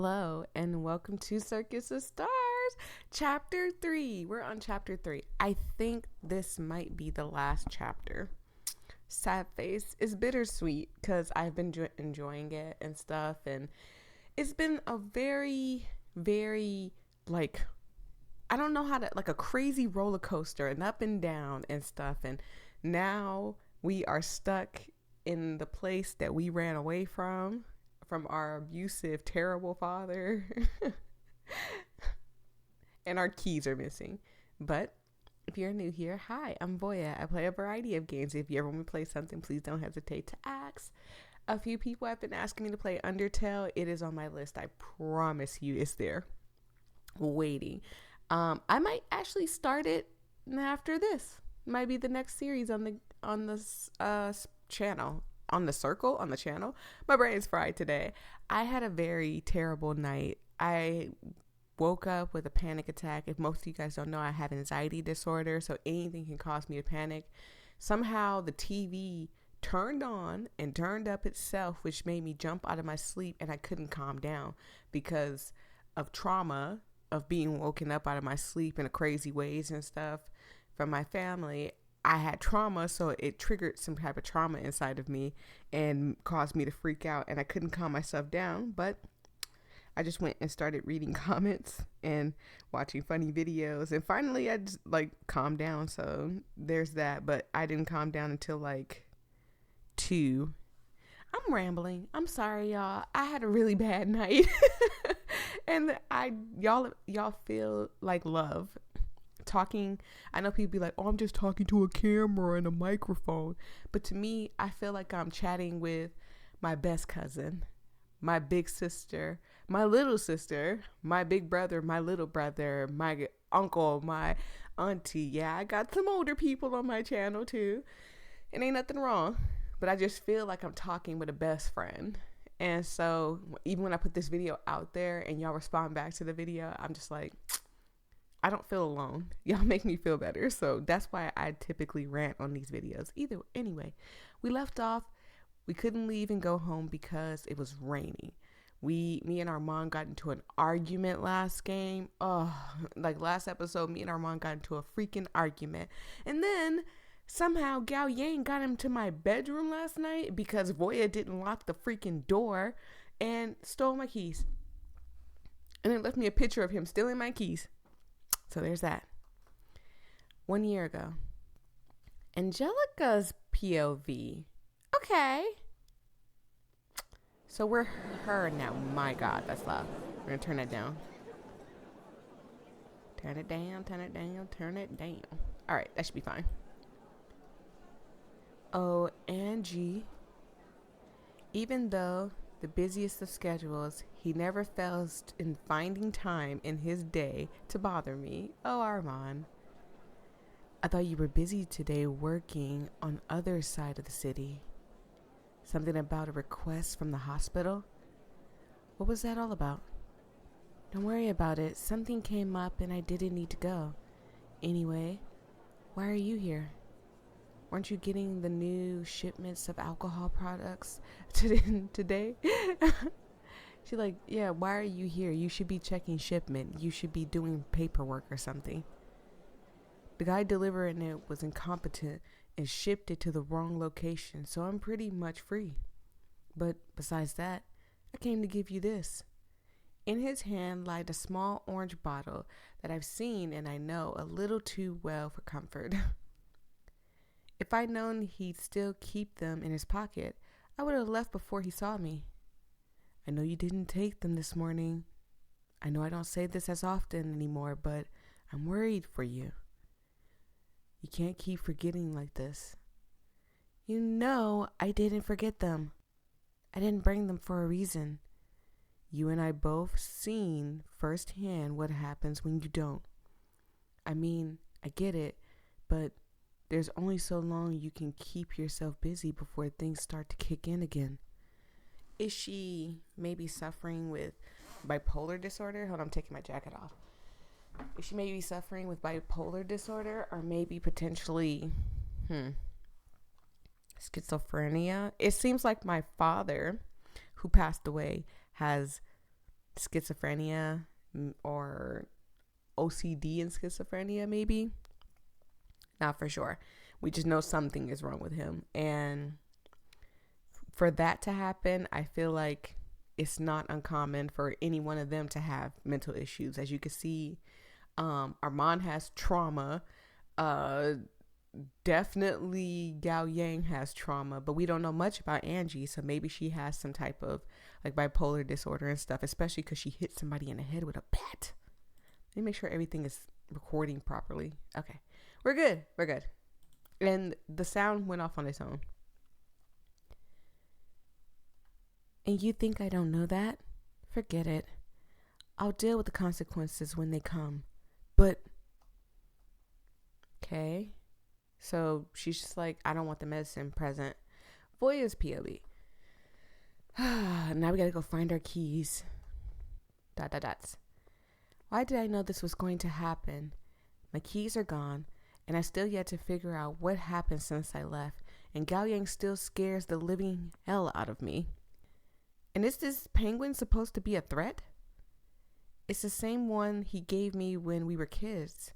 Hello, and welcome to Circus of Stars, Chapter 3. We're on Chapter 3. I think this might be the last chapter. Sad face is bittersweet because I've been enjoying it and stuff, and it's been a very, very, I don't know how to, a crazy roller coaster and up and down and stuff, and now we are stuck in the place that we ran away from our abusive, terrible father. And our keys are missing. But if you're new here, hi, I'm Voyia. I play a variety of games. If you ever want me to play something, please don't hesitate to ask. A few people have been asking me to play Undertale. It is on my list. I promise you it's there, waiting. I might actually start it after this. Might be the next series on the channel. On the channel. My brain's fried today. I had a very terrible night. I woke up with a panic attack. If most of you guys don't know, I have anxiety disorder, so anything can cause me to panic. Somehow the TV turned on and turned up itself, which made me jump out of my sleep, and I couldn't calm down because of trauma of being woken up out of my sleep in crazy ways and stuff from my family. I had trauma, so it triggered some type of trauma inside of me and caused me to freak out, and I couldn't calm myself down. But I just went and started reading comments and watching funny videos, and finally I just calmed down. So there's that, but I didn't calm down until 2. I'm rambling. I'm sorry, y'all. I had a really bad night. And y'all feel like love. Talking, I know people be like, oh, I'm just talking to a camera and a microphone, but to me, I feel like I'm chatting with my best cousin, my big sister, my little sister, my big brother, my little brother, my uncle, my auntie. Yeah, I got some older people on my channel too. It ain't nothing wrong, but I just feel like I'm talking with a best friend. And so even when I put this video out there and y'all respond back to the video, I'm just like, I don't feel alone. Y'all make me feel better. So that's why I typically rant on these videos. Anyway, we left off. We couldn't leave and go home because it was raining. Me and our mom got into an argument last game. Last episode, me and our mom got into a freaking argument. And then somehow Gaoyang got into my bedroom last night because Voyia didn't lock the freaking door and stole my keys. And then left me a picture of him stealing my keys. So there's that. 1 year ago. Angelica's POV. Okay. So we're her now. My God, that's loud. We're going to turn that down. Turn it down, turn it down, turn it down. All right, that should be fine. Oh, Angie. Even though the busiest of schedules, he never fails in finding time in his day to bother me. Oh, Armand. I thought you were busy today working on other side of the city. Something about a request from the hospital? What was that all about? Don't worry about it. Something came up and I didn't need to go. Anyway, why are you here? Weren't you getting the new shipments of alcohol products today? She's like, yeah, why are you here? You should be checking shipment. You should be doing paperwork or something. The guy delivering it was incompetent and shipped it to the wrong location, so I'm pretty much free. But besides that, I came to give you this. In his hand lied a small orange bottle that I've seen and I know a little too well for comfort. If I'd known he'd still keep them in his pocket, I would have left before he saw me. I know you didn't take them this morning. I know I don't say this as often anymore, but I'm worried for you. You can't keep forgetting like this. You know I didn't forget them. I didn't bring them for a reason. You and I both seen firsthand what happens when you don't. I mean, I get it, but there's only so long you can keep yourself busy before things start to kick in again. Is she maybe suffering with bipolar disorder? Hold on, I'm taking my jacket off. Is she maybe suffering with bipolar disorder or maybe potentially schizophrenia? It seems like my father, who passed away, has schizophrenia or OCD and schizophrenia, maybe. Not for sure. We just know something is wrong with him. And for that to happen, I feel like it's not uncommon for any one of them to have mental issues. As you can see, Armand has trauma. Definitely Gaoyang has trauma, but we don't know much about Angie, so maybe she has some type of like bipolar disorder and stuff, especially because she hit somebody in the head with a bat. Let me make sure everything is recording properly. Okay, we're good. And the sound went off on its own. And you think I don't know that? Forget it. I'll deal with the consequences when they come. But, okay. So she's just like, I don't want the medicine present. Voya's POV. Now we gotta go find our keys. ... Why did I know this was going to happen? My keys are gone, and I still yet to figure out what happened since I left, and Gaoyang still scares the living hell out of me. And is this penguin supposed to be a threat? It's the same one he gave me when we were kids.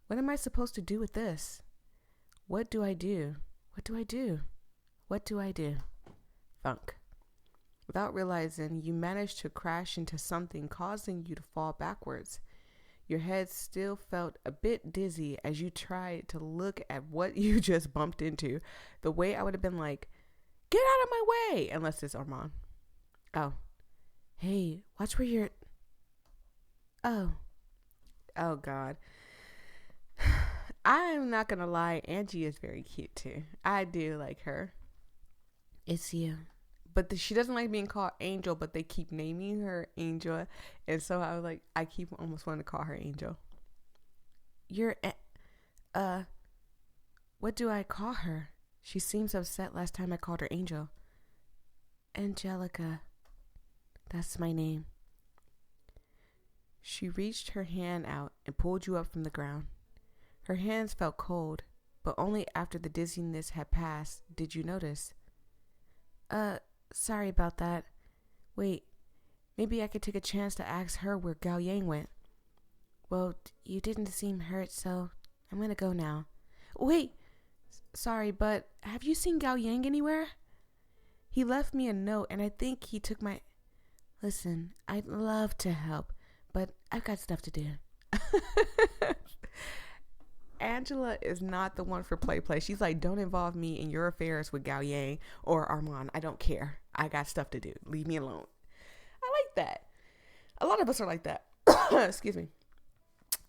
What am I supposed to do with this? What do I do? Thunk. Without realizing, you managed to crash into something, causing you to fall backwards. Your head still felt a bit dizzy as you tried to look at what you just bumped into. The way I would have been like, get out of my way, unless it's Armand. Oh. Hey, watch where you're... Oh God. I'm not gonna lie, Angie is very cute too. I do like her. It's you. But she doesn't like being called Angel, but they keep naming her Angel. And so I keep almost wanting to call her Angel. What do I call her? She seems upset last time I called her Angel. Angelica. That's my name. She reached her hand out and pulled you up from the ground. Her hands felt cold, but only after the dizziness had passed did you notice. Sorry about that. Wait, maybe I could take a chance to ask her where Gaoyang went. Well, you didn't seem hurt, so I'm gonna go now. Wait, sorry, but have you seen Gaoyang anywhere? He left me a note, and I think he took my... Listen, I'd love to help, but I've got stuff to do. Angela is not the one for play. She's like, don't involve me in your affairs with Gaoyang or Armand. I don't care. I got stuff to do. Leave me alone. I like that. A lot of us are like that. Excuse me.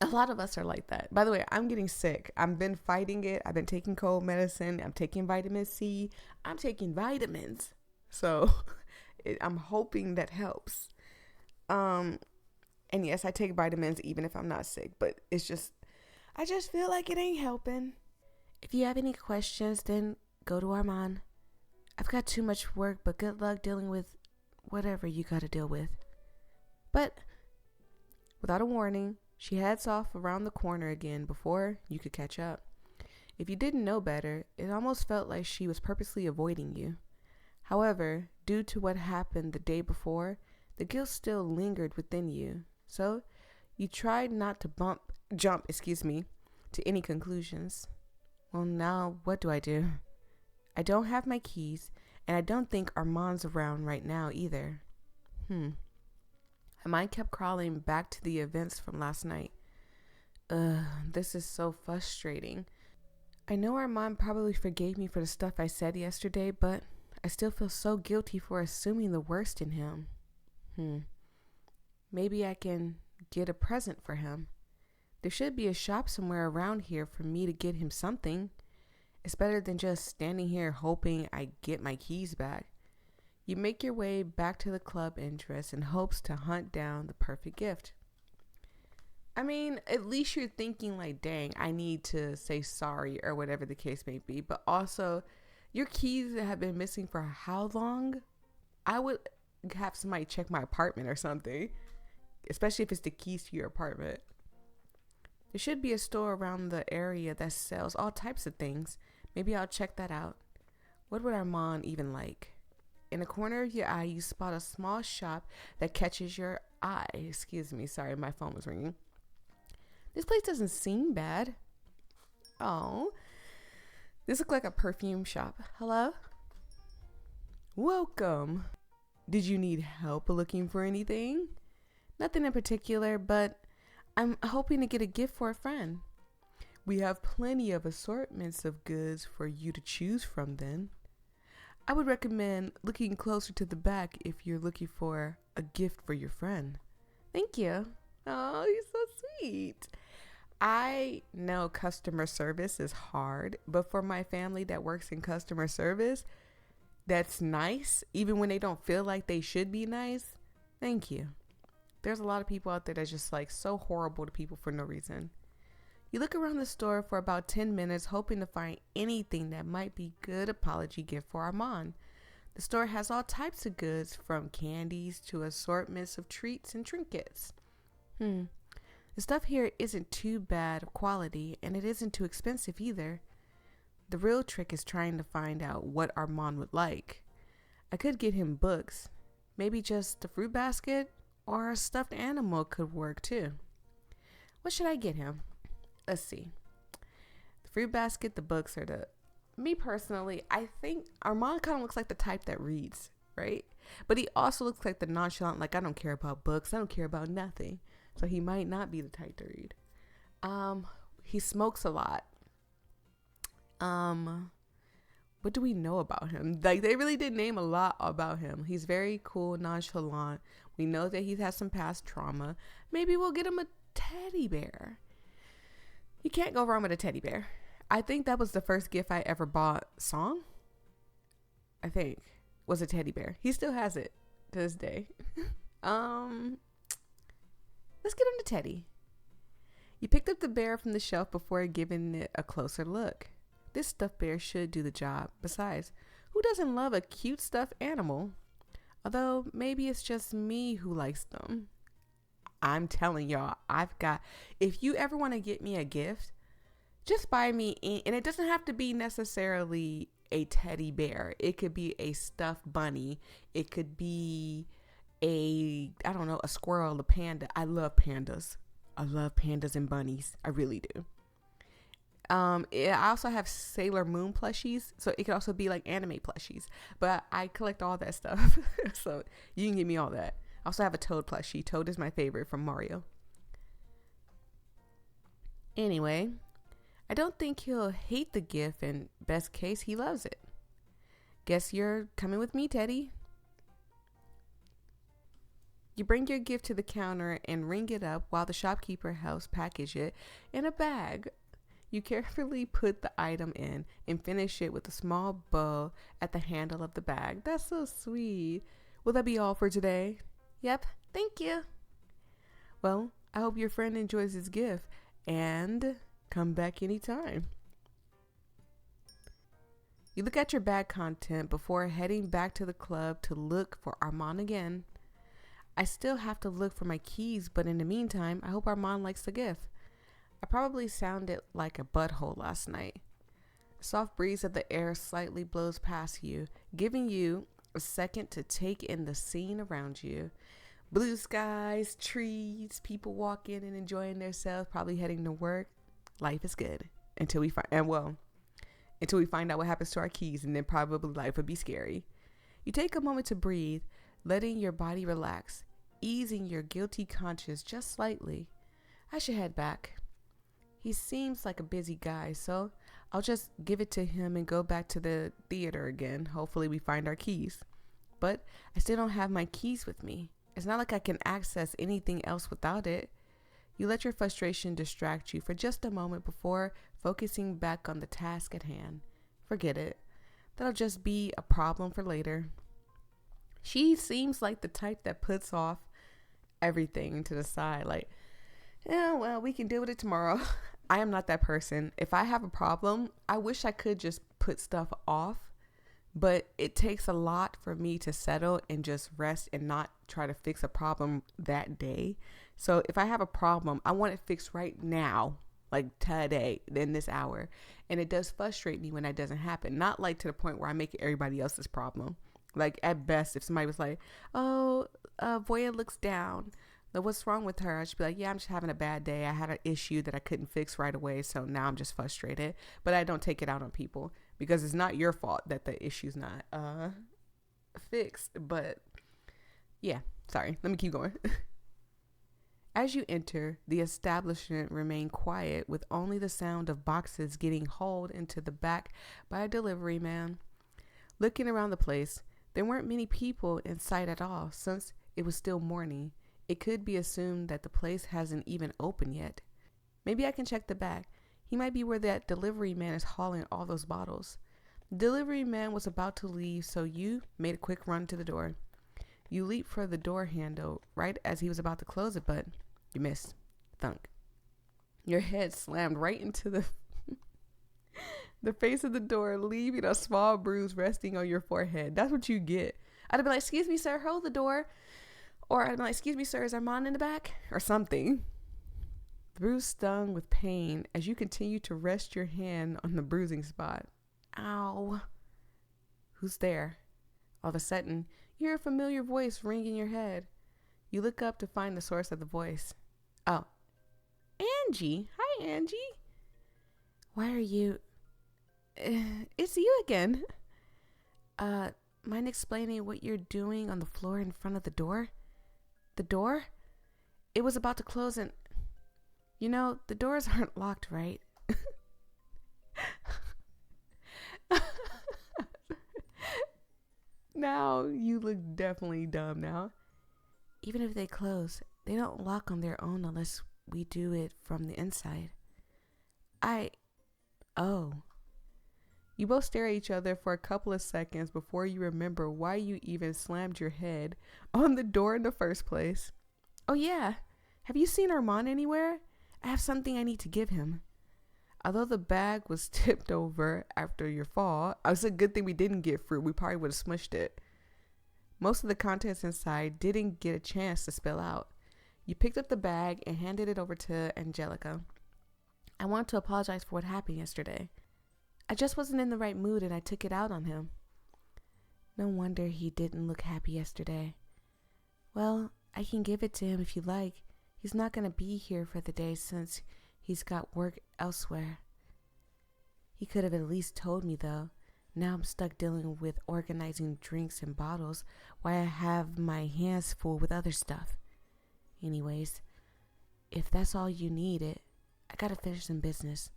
A lot of us are like that. By the way, I'm getting sick. I've been fighting it. I've been taking cold medicine. I'm taking vitamin C. I'm taking vitamins. So I'm hoping that helps. And yes, I take vitamins even if I'm not sick, but it's just, I just feel like it ain't helping. If you have any questions, then go to Armand. I've got too much work, but good luck dealing with whatever you gotta deal with. But without a warning, she heads off around the corner again before you could catch up. If you didn't know better, it almost felt like she was purposely avoiding you. However, due to what happened the day before, the guilt still lingered within you. So you tried not to jump to any conclusions. Well, now what do? I don't have my keys, and I don't think Armand's around right now either. My mind kept crawling back to the events from last night. This is so frustrating. I know Armand probably forgave me for the stuff I said yesterday, but I still feel so guilty for assuming the worst in him. Maybe I can get a present for him. There should be a shop somewhere around here for me to get him something. It's better than just standing here hoping I get my keys back. You make your way back to the club entrance in hopes to hunt down the perfect gift. I mean, at least you're thinking like, dang, I need to say sorry or whatever the case may be. But also, your keys have been missing for how long? I would have somebody check my apartment or something, especially if it's the keys to your apartment. There should be a store around the area that sells all types of things. Maybe I'll check that out. What would Armand even like? In the corner of your eye, you spot a small shop that catches your eye. Excuse me, sorry, my phone was ringing. This place doesn't seem bad. Oh, this looks like a perfume shop. Hello? Welcome. Did you need help looking for anything? Nothing in particular, but I'm hoping to get a gift for a friend. We have plenty of assortments of goods for you to choose from then. I would recommend looking closer to the back if you're looking for a gift for your friend. Thank you. Oh, you're so sweet. I know customer service is hard, but for my family that works in customer service, that's nice, even when they don't feel like they should be nice. Thank you. There's a lot of people out there that's just like so horrible to people for no reason. You look around the store for about 10 minutes, hoping to find anything that might be good apology gift for Armand. The store has all types of goods, from candies to assortments of treats and trinkets. The stuff here isn't too bad of quality, and it isn't too expensive either. The real trick is trying to find out what Armand would like. I could get him books. Maybe just a fruit basket or a stuffed animal could work too. What should I get him? Let's see. The fruit basket, the books, or me personally, I think Armand kind of looks like the type that reads, right? But he also looks like the nonchalant, like, I don't care about books. I don't care about nothing. So he might not be the type to read. He smokes a lot. What do we know about him? Like, they really did name a lot about him. He's very cool, nonchalant. We know that he's had some past trauma. Maybe we'll get him a teddy bear. You can't go wrong with a teddy bear. I think that was the first gift I ever bought. Song? I think. Was a teddy bear. He still has it to this day. Let's get him the teddy. You picked up the bear from the shelf before giving it a closer look. This stuffed bear should do the job. Besides, who doesn't love a cute stuffed animal? Although maybe it's just me who likes them. I'm telling y'all, if you ever want to get me a gift, just buy me, and it doesn't have to be necessarily a teddy bear. It could be a stuffed bunny. It could be a squirrel, a panda. I love pandas. I love pandas and bunnies. I really do. I also have Sailor Moon plushies, so it could also be like anime plushies, but I collect all that stuff. So you can give me all that. I also have a Toad plushie. Toad is my favorite from Mario. Anyway, I don't think he'll hate the gift, and best case, he loves it. Guess you're coming with me, Teddy. You bring your gift to the counter and ring it up while the shopkeeper helps package it in a bag. You carefully put the item in and finish it with a small bow at the handle of the bag. That's so sweet. Will that be all for today? Yep, thank you. Well, I hope your friend enjoys his gift and come back anytime. You look at your bag content before heading back to the club to look for Armand again. I still have to look for my keys, but in the meantime, I hope Armand likes the gift. I probably sounded like a butthole last night. A soft breeze of the air slightly blows past you, giving you a second to take in the scene around you. Blue skies, trees, people walking and enjoying themselves, probably heading to work. Life is good until we find out what happens to our keys, and then probably life would be scary. You take a moment to breathe, letting your body relax, easing your guilty conscience just slightly. I should head back. He seems like a busy guy, so I'll just give it to him and go back to the theater again. Hopefully we find our keys. But I still don't have my keys with me. It's not like I can access anything else without it. You let your frustration distract you for just a moment before focusing back on the task at hand. Forget it. That'll just be a problem for later. She seems like the type that puts off everything to the side. Like, yeah, well, we can deal with it tomorrow. I am not that person. If I have a problem, I wish I could just put stuff off. But it takes a lot for me to settle and just rest and not try to fix a problem that day. So if I have a problem, I want it fixed right now, like today, in this hour. And it does frustrate me when that doesn't happen. Not like to the point where I make it everybody else's problem. Like at best, if somebody was like, "Oh, Voya looks down. What's wrong with her?" I should be like, "Yeah, I'm just having a bad day. I had an issue that I couldn't fix right away, so now I'm just frustrated." But I don't take it out on people because it's not your fault that the issue's not fixed. But yeah, sorry. Let me keep going. As you enter, the establishment remained quiet with only the sound of boxes getting hauled into the back by a delivery man. Looking around the place, there weren't many people in sight at all since it was still morning. It could be assumed that the place hasn't even opened yet. Maybe I can check the back. He might be where that delivery man is hauling all those bottles. The delivery man was about to leave, so you made a quick run to the door. You leaped for the door handle right as he was about to close it, but you missed. Thunk. Your head slammed right into the face of the door, leaving a small bruise resting on your forehead. That's what you get. I'd be like, "Excuse me, sir, hold the door." Or I'd be like, "Excuse me, sir, is Armand in the back?" Or something. The bruise stung with pain as you continue to rest your hand on the bruising spot. Ow. Who's there? All of a sudden, you hear a familiar voice ring in your head. You look up to find the source of the voice. Oh, Angie. Hi, Angie. Why are you... It's you again. Mind explaining what you're doing on the floor in front of the door? The door? It was about to close and... You know, the doors aren't locked, right? Now, you look definitely dumb now. Even if they close, they don't lock on their own unless we do it from the inside. Oh. You both stare at each other for a couple of seconds before you remember why you even slammed your head on the door in the first place. Oh yeah, have you seen Armand anywhere? I have something I need to give him. Although the bag was tipped over after your fall, it's a good thing we didn't get fruit. We probably would have smushed it. Most of the contents inside didn't get a chance to spill out. You picked up the bag and handed it over to Angelica. I want to apologize for what happened yesterday. I just wasn't in the right mood and I took it out on him. No wonder he didn't look happy yesterday. Well, I can give it to him if you like. He's not going to be here for the day since he's got work elsewhere. He could have at least told me though. Now I'm stuck dealing with organizing drinks and bottles while I have my hands full with other stuff. Anyways, if that's all you needed, I gotta finish some business.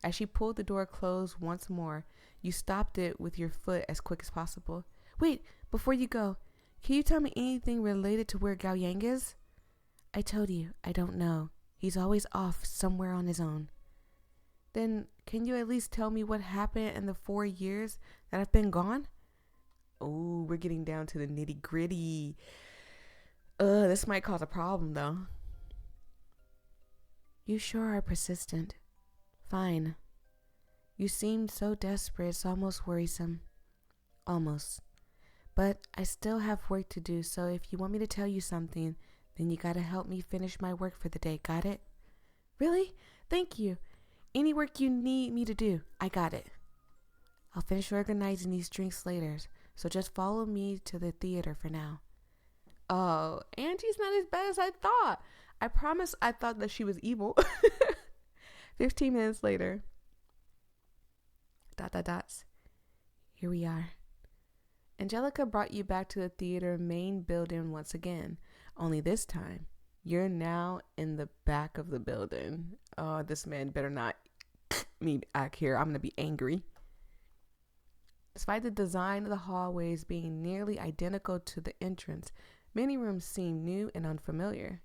As she pulled the door closed once more, you stopped it with your foot as quick as possible. Wait, before you go, can you tell me anything related to where Gaoyang is? I told you, I don't know. He's always off somewhere on his own. Then, can you at least tell me what happened in the 4 years that I've been gone? Oh, we're getting down to the nitty gritty. This might cause a problem though. You sure are persistent. Fine. You seemed so desperate, it's almost worrisome. Almost. But I still have work to do, so if you want me to tell you something, then you gotta help me finish my work for the day, got it? Really? Thank you. Any work you need me to do, I got it. I'll finish organizing these drinks later, so just follow me to the theater for now. Oh, Angie's not as bad as I thought. I promise I thought that she was evil. 15 minutes later. ... Here we are. Angelica brought you back to the theater main building once again. Only this time, you're now in the back of the building. Oh, this man better not me back here. I'm going to be angry. Despite the design of the hallways being nearly identical to the entrance, many rooms seem new and unfamiliar.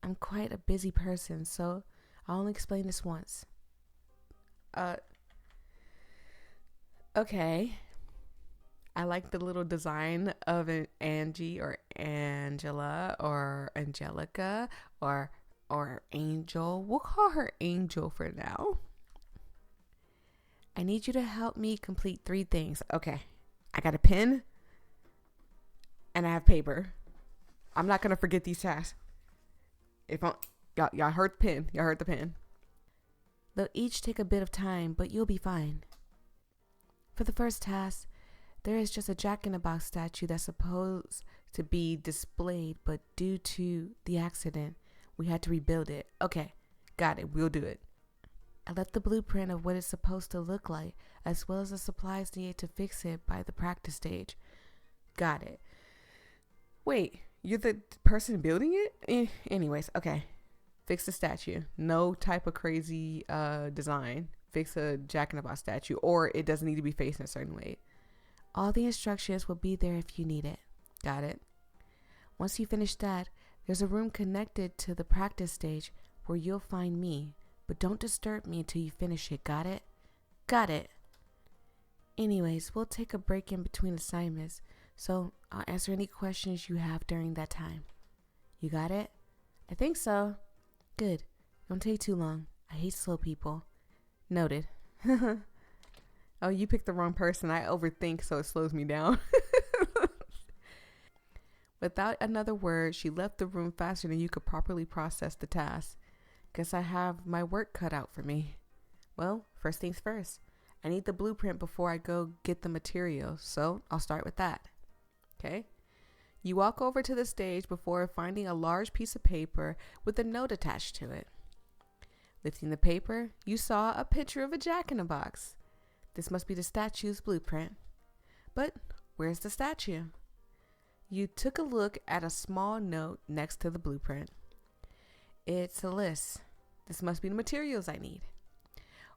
I'm quite a busy person, so I'll only explain this once. Okay. I like the little design of an Angie or Angela or Angelica or Angel. We'll call her Angel for now. I need you to help me complete 3 things. Okay. I got a pen and I have paper. I'm not going to forget these tasks. Y'all heard the pen. Y'all heard the pen. They'll each take a bit of time, but you'll be fine. For the first task, There is just a Jack-in-the-Box statue that's supposed to be displayed, but due to the accident, we had to rebuild it. Okay, got it. We'll do it. I left the blueprint of what it's supposed to look like, as well as the supplies needed to fix it by the practice stage. Got it. Wait, you're the person building it? Anyways, okay. Fix the statue. No type of crazy design. Fix a Jack-in-the-Box statue, or it doesn't need to be facing a certain way. All the instructions will be there if you need it. Got it. Once you finish that, there's a room connected to the practice stage where you'll find me, but don't disturb me until you finish it. Got it? Got it. Anyways, we'll take a break in between assignments, so I'll answer any questions you have during that time. You got it? I think so. Good. Don't take too long. I hate slow people. Noted. Oh, you picked the wrong person. I overthink, so it slows me down. Without another word, she left the room faster than you could properly process the task. Guess I have my work cut out for me. Well, first things first. I need the blueprint before I go get the materials, so I'll start with that. Okay? You walk over to the stage before finding a large piece of paper with a note attached to it. Lifting the paper, you saw a picture of a Jack-in-the-Box. This must be the statue's blueprint. But where's the statue? You took a look at a small note next to the blueprint. It's a list. This must be the materials I need.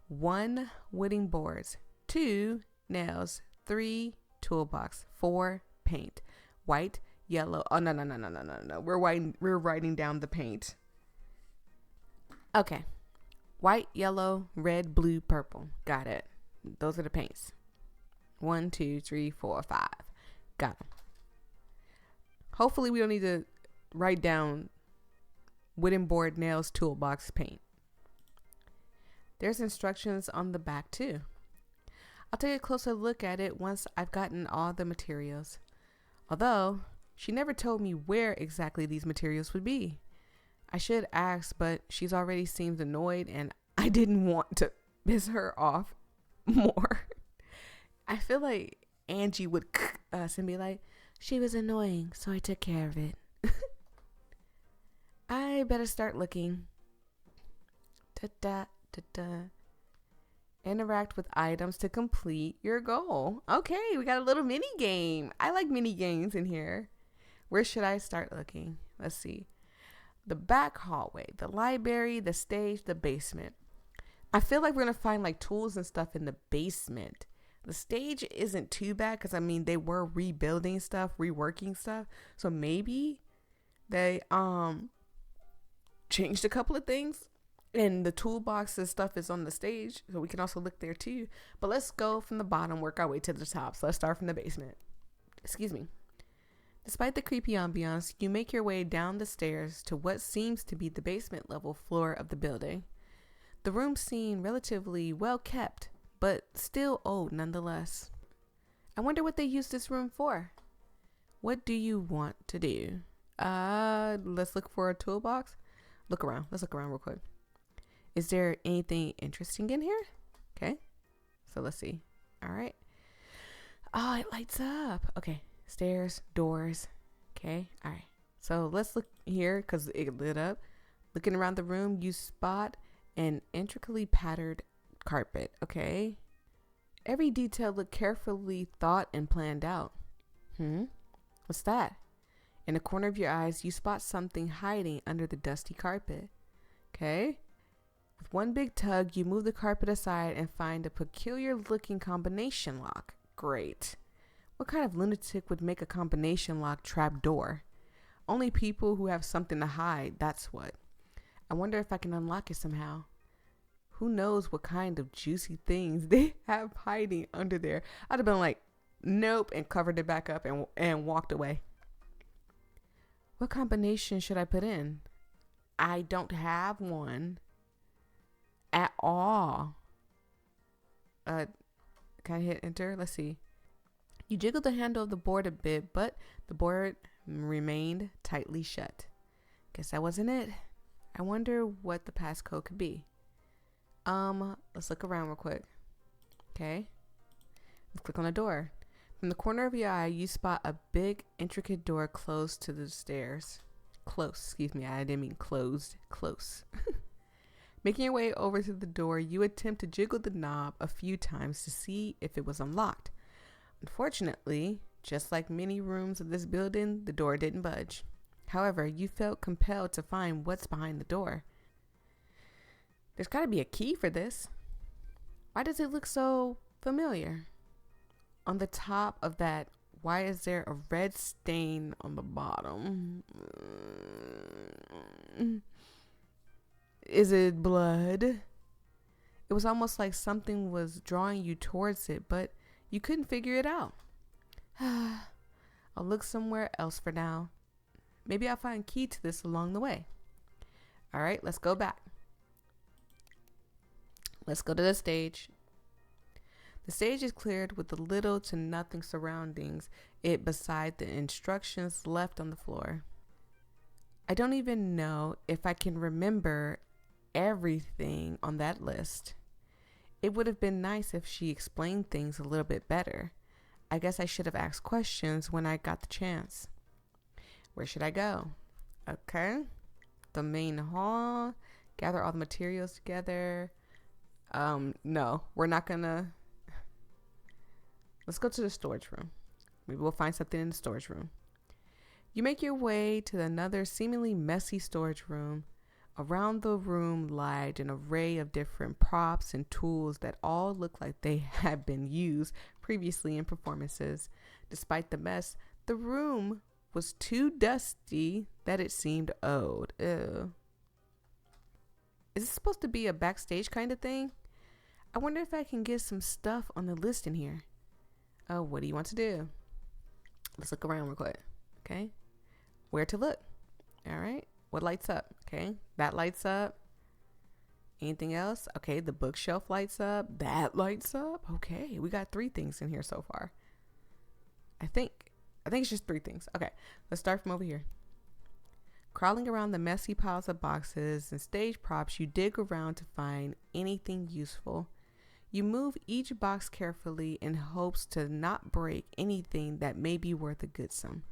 1 wooden boards, 2 nails, 3 toolbox, 4 paint, white, yellow. Oh, no. We're writing down the paint. Okay. White, yellow, red, blue, purple. Got it. Those are the paints. 1, 2, 3, 4, 5. Got them. Hopefully we don't need to write down wooden board, nails, toolbox, paint. There's instructions on the back too. I'll take a closer look at it once I've gotten all the materials. Although, she never told me where exactly these materials would be. I should ask, but she's already seemed annoyed and I didn't want to piss her off more. I feel like Angie would us and be like, she was annoying, so I took care of it. I better start looking. Interact with items to complete your goal. Okay, we got a little mini game. I like mini games in here. Where should I start looking? Let's see. The back hallway, the library, the stage, the basement. I feel like we're going to find like tools and stuff in the basement. The stage isn't too bad because, I mean, they were rebuilding stuff, reworking stuff. So maybe they changed a couple of things. And the toolbox and stuff is on the stage, so we can also look there too. But let's go from the bottom, work our way to the top. So let's start from the basement. Excuse me. Despite the creepy ambiance, you make your way down the stairs to what seems to be the basement level floor of the building. The room seemed relatively well kept, but still old nonetheless. I wonder what they used this room for. What do you want to do? Let's look for a toolbox. Look around. Let's look around real quick. Is there anything interesting in here? Okay. So let's see. All right. Oh, it lights up. Okay. Stairs, doors. Okay. All right. So let's look here because it lit up. Looking around the room, you spot an intricately patterned carpet. Okay. Every detail looked carefully thought and planned out. What's that? In the corner of your eyes, you spot something hiding under the dusty carpet. Okay. With one big tug, you move the carpet aside and find a peculiar looking combination lock. Great. What kind of lunatic would make a combination lock trap door? Only people who have something to hide, that's what. I wonder if I can unlock it somehow. Who knows what kind of juicy things they have hiding under there. I'd have been like, nope, and covered it back up and walked away. What combination should I put in? I don't have one. At all. Can I hit enter? Let's see. You jiggled the handle of the board a bit, but the board remained tightly shut. Guess that wasn't it. I wonder what the passcode could be. Let's look around real quick. Okay. Let's click on the door. From the corner of your eye, you spot a big, intricate door close to the stairs. Close, excuse me, I didn't mean closed. Close. Making your way over to the door, you attempt to jiggle the knob a few times to see if it was unlocked. Unfortunately, just like many rooms of this building, the door didn't budge. However, you felt compelled to find what's behind the door. There's got to be a key for this. Why does it look so familiar? On the top of that, why is there a red stain on the bottom? Is it blood? It was almost like something was drawing you towards it, but you couldn't figure it out. I'll look somewhere else for now. Maybe I'll find a key to this along the way. All right, let's go back. Let's go to the stage. The stage is cleared with the little to nothing surroundings it beside the instructions left on the floor. I don't even know if I can remember everything on that list. It would have been nice if she explained things a little bit better. I guess I should have asked questions when I got the chance. Where should I go? Okay. The main hall. Gather all the materials together. No, we're not gonna. Let's go to the storage room. Maybe we'll find something in the storage room. You make your way to another seemingly messy storage room. Around the room lied an array of different props and tools that all look like they had been used previously in performances. Despite the mess, the room was too dusty that it seemed old. Ew. Is this supposed to be a backstage kind of thing? I wonder if I can get some stuff on the list in here. Oh, what do you want to do? Let's look around real quick. Okay. Where to look? All right. What lights up? Okay. That lights up. Anything else? Okay. The bookshelf lights up. That lights up. Okay. We got 3 things in here so far. I think it's just 3 things. Okay. Let's start from over here. Crawling around the messy piles of boxes and stage props, you dig around to find anything useful. You move each box carefully in hopes to not break anything that may be worth a good sum.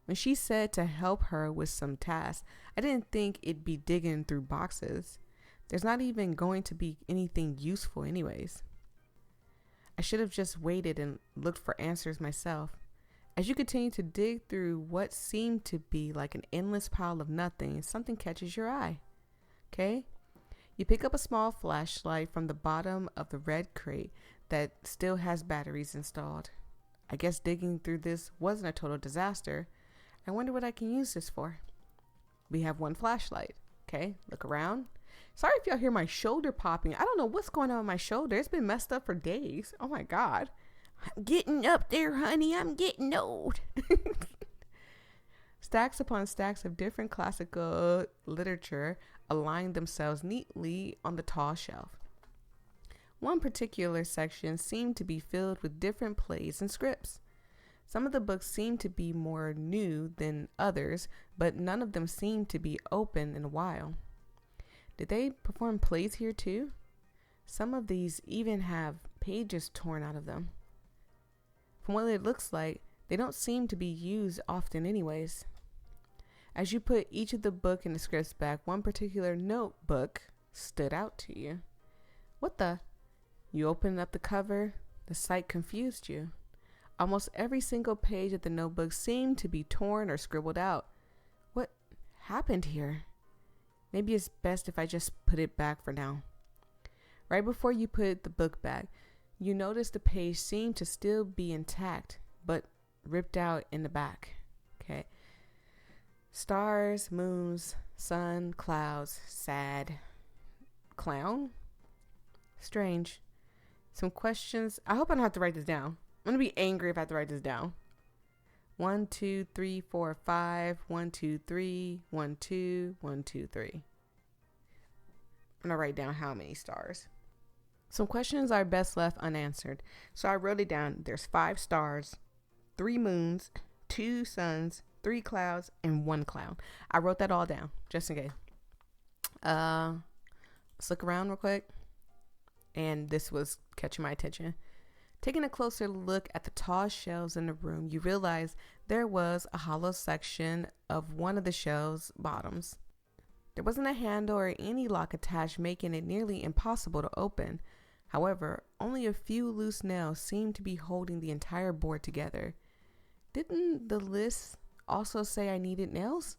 When she said to help her with some tasks, I didn't think it'd be digging through boxes. There's not even going to be anything useful anyways. I should have just waited and looked for answers myself. As you continue to dig through what seemed to be like an endless pile of nothing, something catches your eye. Okay? You pick up a small flashlight from the bottom of the red crate that still has batteries installed. I guess digging through this wasn't a total disaster. I wonder what I can use this for. We have 1 flashlight. Okay, look around. Sorry if y'all hear my shoulder popping. I don't know what's going on with my shoulder. It's been messed up for days. Oh my God. I'm getting up there, honey. I'm getting old. Stacks upon stacks of different classical literature align themselves neatly on the tall shelf. One particular section seemed to be filled with different plays and scripts. Some of the books seemed to be more new than others, but none of them seemed to be open in a while. Did they perform plays here too? Some of these even have pages torn out of them. From what it looks like, they don't seem to be used often anyways. As you put each of the book and the scripts back, one particular notebook stood out to you. What the? You opened up the cover. The sight confused you. Almost every single page of the notebook seemed to be torn or scribbled out. What happened here? Maybe it's best if I just put it back for now. Right before you put the book back, you notice the page seemed to still be intact, but ripped out in the back. Okay. Stars, moons, sun, clouds, sad. Clown? Strange. Some questions. I hope I don't have to write this down. I'm going to be angry if I have to write this down. 1, 2, 3, 4, 5. 1, 2, 3. 1, 2. 1, 2, 3. I'm going to write down how many stars. Some questions are best left unanswered. So I wrote it down. There's 5 stars, 3 moons, 2 suns, 3 clouds, and 1 cloud. I wrote that all down just in case. Let's look around real quick. And this was catching my attention. Taking a closer look at the tall shelves in the room, you realize there was a hollow section of one of the shelves' bottoms. There wasn't a handle or any lock attached, making it nearly impossible to open. However, only a few loose nails seemed to be holding the entire board together. Didn't the list also say I needed nails?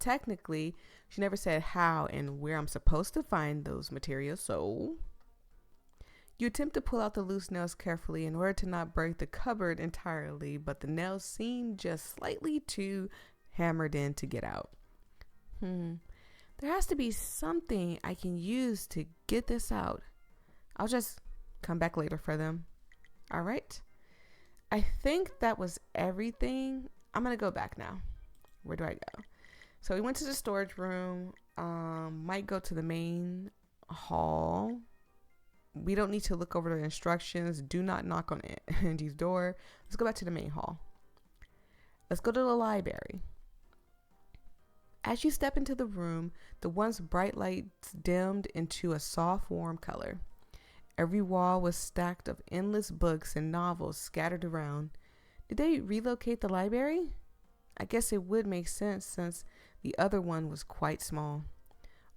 Technically, she never said how and where I'm supposed to find those materials, so you attempt to pull out the loose nails carefully in order to not break the cupboard entirely, but the nails seem just slightly too hammered in to get out. There has to be something I can use to get this out. I'll just come back later for them. All right. I think that was everything. I'm going to go back now. Where do I go? So we went to the storage room. Might go to the main hall. We don't need to look over the instructions. Do not knock on Angie's door. Let's go back to the main hall. Let's go to the library. As you step into the room, the once bright lights dimmed into a soft, warm color. Every wall was stacked of endless books and novels scattered around. Did they relocate the library? I guess it would make sense since the other one was quite small.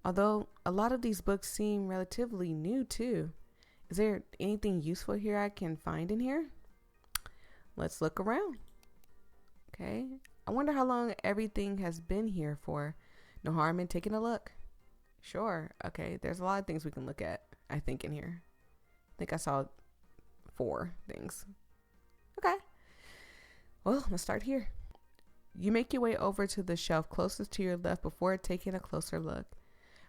Although a lot of these books seem relatively new too. Is there anything useful here I can find in here? Let's look around. Okay. I wonder how long everything has been here for. No harm in taking a look. Sure. Okay. There's a lot of things we can look at, I think, in here. I think I saw 4 things. Okay. Well, let's start here. You make your way over to the shelf closest to your left before taking a closer look.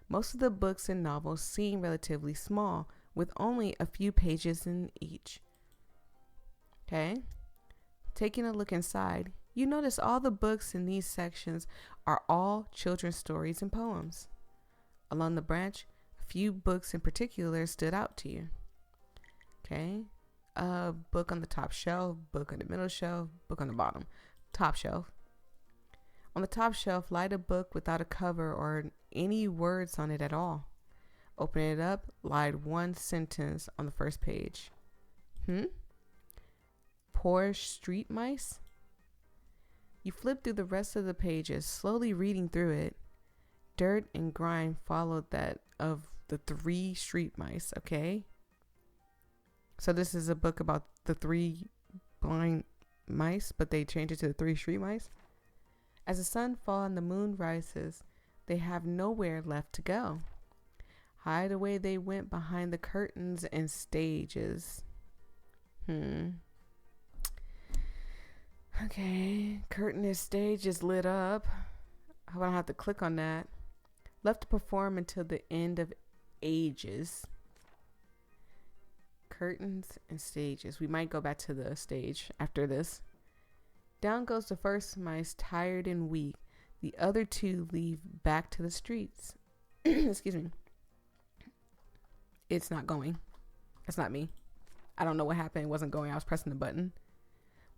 Most of the books and novels seem relatively small, with only a few pages in each. Okay. Taking a look inside, you notice all the books in these sections are all children's stories and poems. Along the branch, a few books in particular stood out to you. Okay. A book on the top shelf, book on the middle shelf, book on the bottom. Top shelf. On the top shelf, lied a book without a cover or any words on it at all. Open it up, lied one sentence on the first page. Poor street mice? You flip through the rest of the pages, slowly reading through it. Dirt and grime followed that of the 3 street mice, okay? So this is a book about the 3 blind mice, but they changed it to the 3 street mice. As the sun falls and the moon rises, they have nowhere left to go. Hide away they went behind the curtains and stages. Okay, curtain and stage is lit up. I don't have to click on that. Left to perform until the end of ages. Curtains and stages. We might go back to the stage after this. Down goes the first mice, tired and weak. The other 2 leave back to the streets. Excuse me. It's not going. It's not me. I don't know what happened. It wasn't going. I was pressing the button.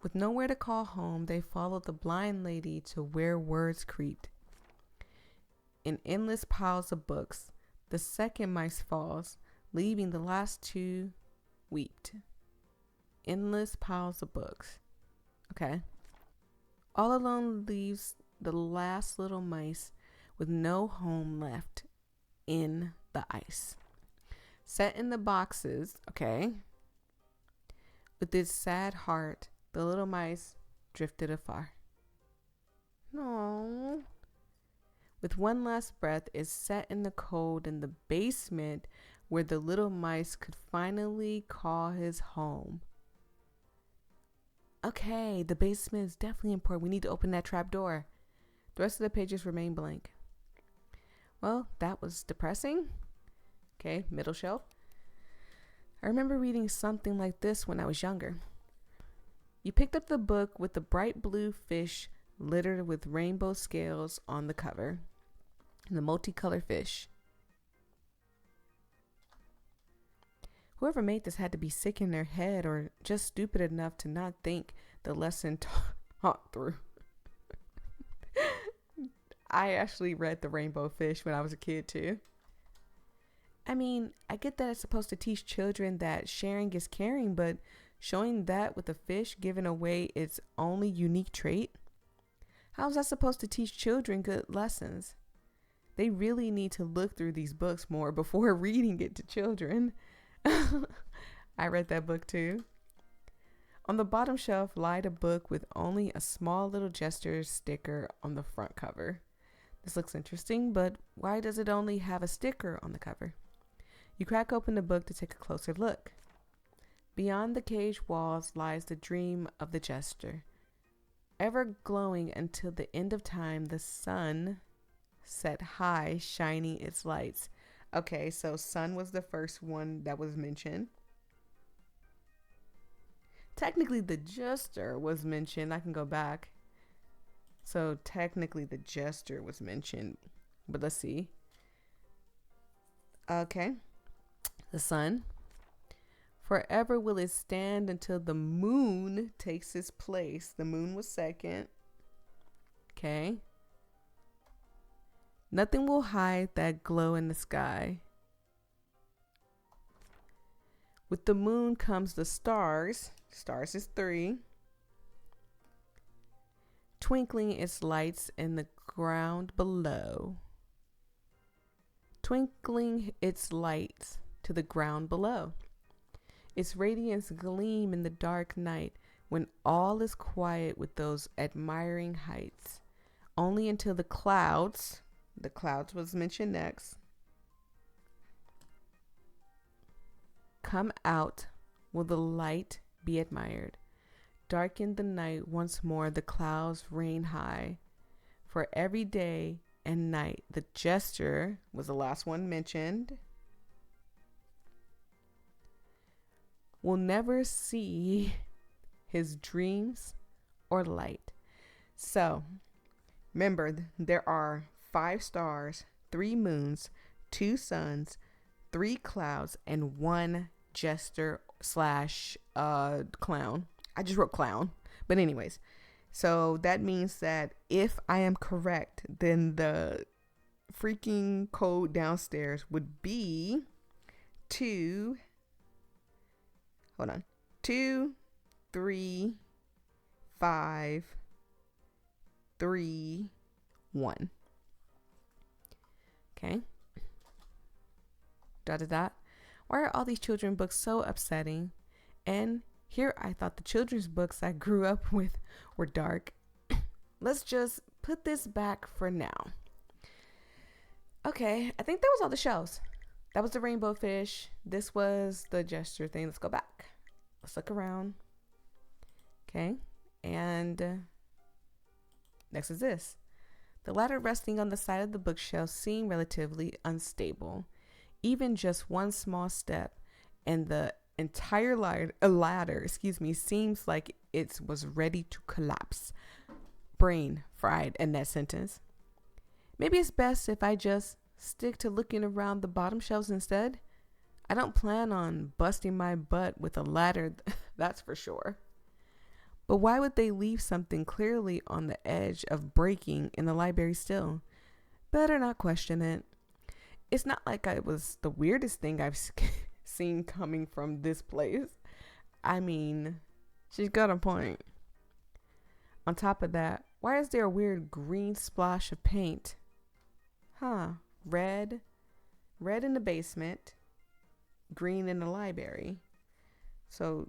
With nowhere to call home, they followed the blind lady to where words creeped. In endless piles of books, the second mice falls, leaving the last 2 weeped. Endless piles of books. Okay. All alone leaves the last little mice with no home left in the ice. Set in the boxes, okay. With its sad heart, the little mice drifted afar. No. With one last breath, it set in the cold in the basement where the little mice could finally call his home. Okay, the basement is definitely important. We need to open that trap door. The rest of the pages remain blank. Well, that was depressing. Okay, middle shelf. I remember reading something like this when I was younger. You picked up the book with the bright blue fish littered with rainbow scales on the cover. And the multicolored fish. Whoever made this had to be sick in their head or just stupid enough to not think the lesson taught through. I actually read the rainbow fish when I was a kid too. I mean, I get that it's supposed to teach children that sharing is caring, but showing that with a fish giving away its only unique trait? How is that supposed to teach children good lessons? They really need to look through these books more before reading it to children. I read that book too. On the bottom shelf lied a book with only a small little gesture sticker on the front cover. This looks interesting, but why does it only have a sticker on the cover? You crack open the book to take a closer look. Beyond the cage walls lies the dream of the jester. Ever glowing until the end of time, the sun set high, shining its lights. Okay, so sun was the first one that was mentioned. Technically, the jester was mentioned. I can go back. So technically, the jester was mentioned. But let's see. Okay. The sun. Forever will it stand until the moon takes its place. The moon was second. Okay. Nothing will hide that glow in the sky. With the moon comes the stars. Stars is 3. Twinkling its lights in the ground below. Twinkling its lights to the ground below. Its radiance gleam in the dark night when all is quiet with those admiring heights. Only until the clouds was mentioned next, come out will the light be admired. Darken the night once more, the clouds reign high. For every day and night, the jester was the last one mentioned, will never see his dreams or light. So, remember, there are 5 stars, 3 moons, 2 suns, 3 clouds, and 1 jester / clown. I just wrote clown. But anyways, so that means that if I am correct, then the freaking code downstairs would be 2, 3, 5, 3, 1. Okay. Dot. Why are all these children's books so upsetting? And here I thought the children's books I grew up with were dark. Let's just put this back for now. Okay, I think that was all the shells. That was the rainbow fish. This was the gesture thing. Let's go back. Let's look around. Okay, and next is this. The ladder resting on the side of the bookshelf seemed relatively unstable. Even just one small step and the entire ladder seems like it was ready to collapse. Brain fried in that sentence. Maybe it's best if I just stick to looking around the bottom shelves instead. I don't plan on busting my butt with a ladder, that's for sure. But why would they leave something clearly on the edge of breaking in the library still? Better not question it. It's not like it was the weirdest thing I've seen coming from this place. I mean, she's got a point. On top of that, why is there a weird green splash of paint? Red in the basement, green in the library. So,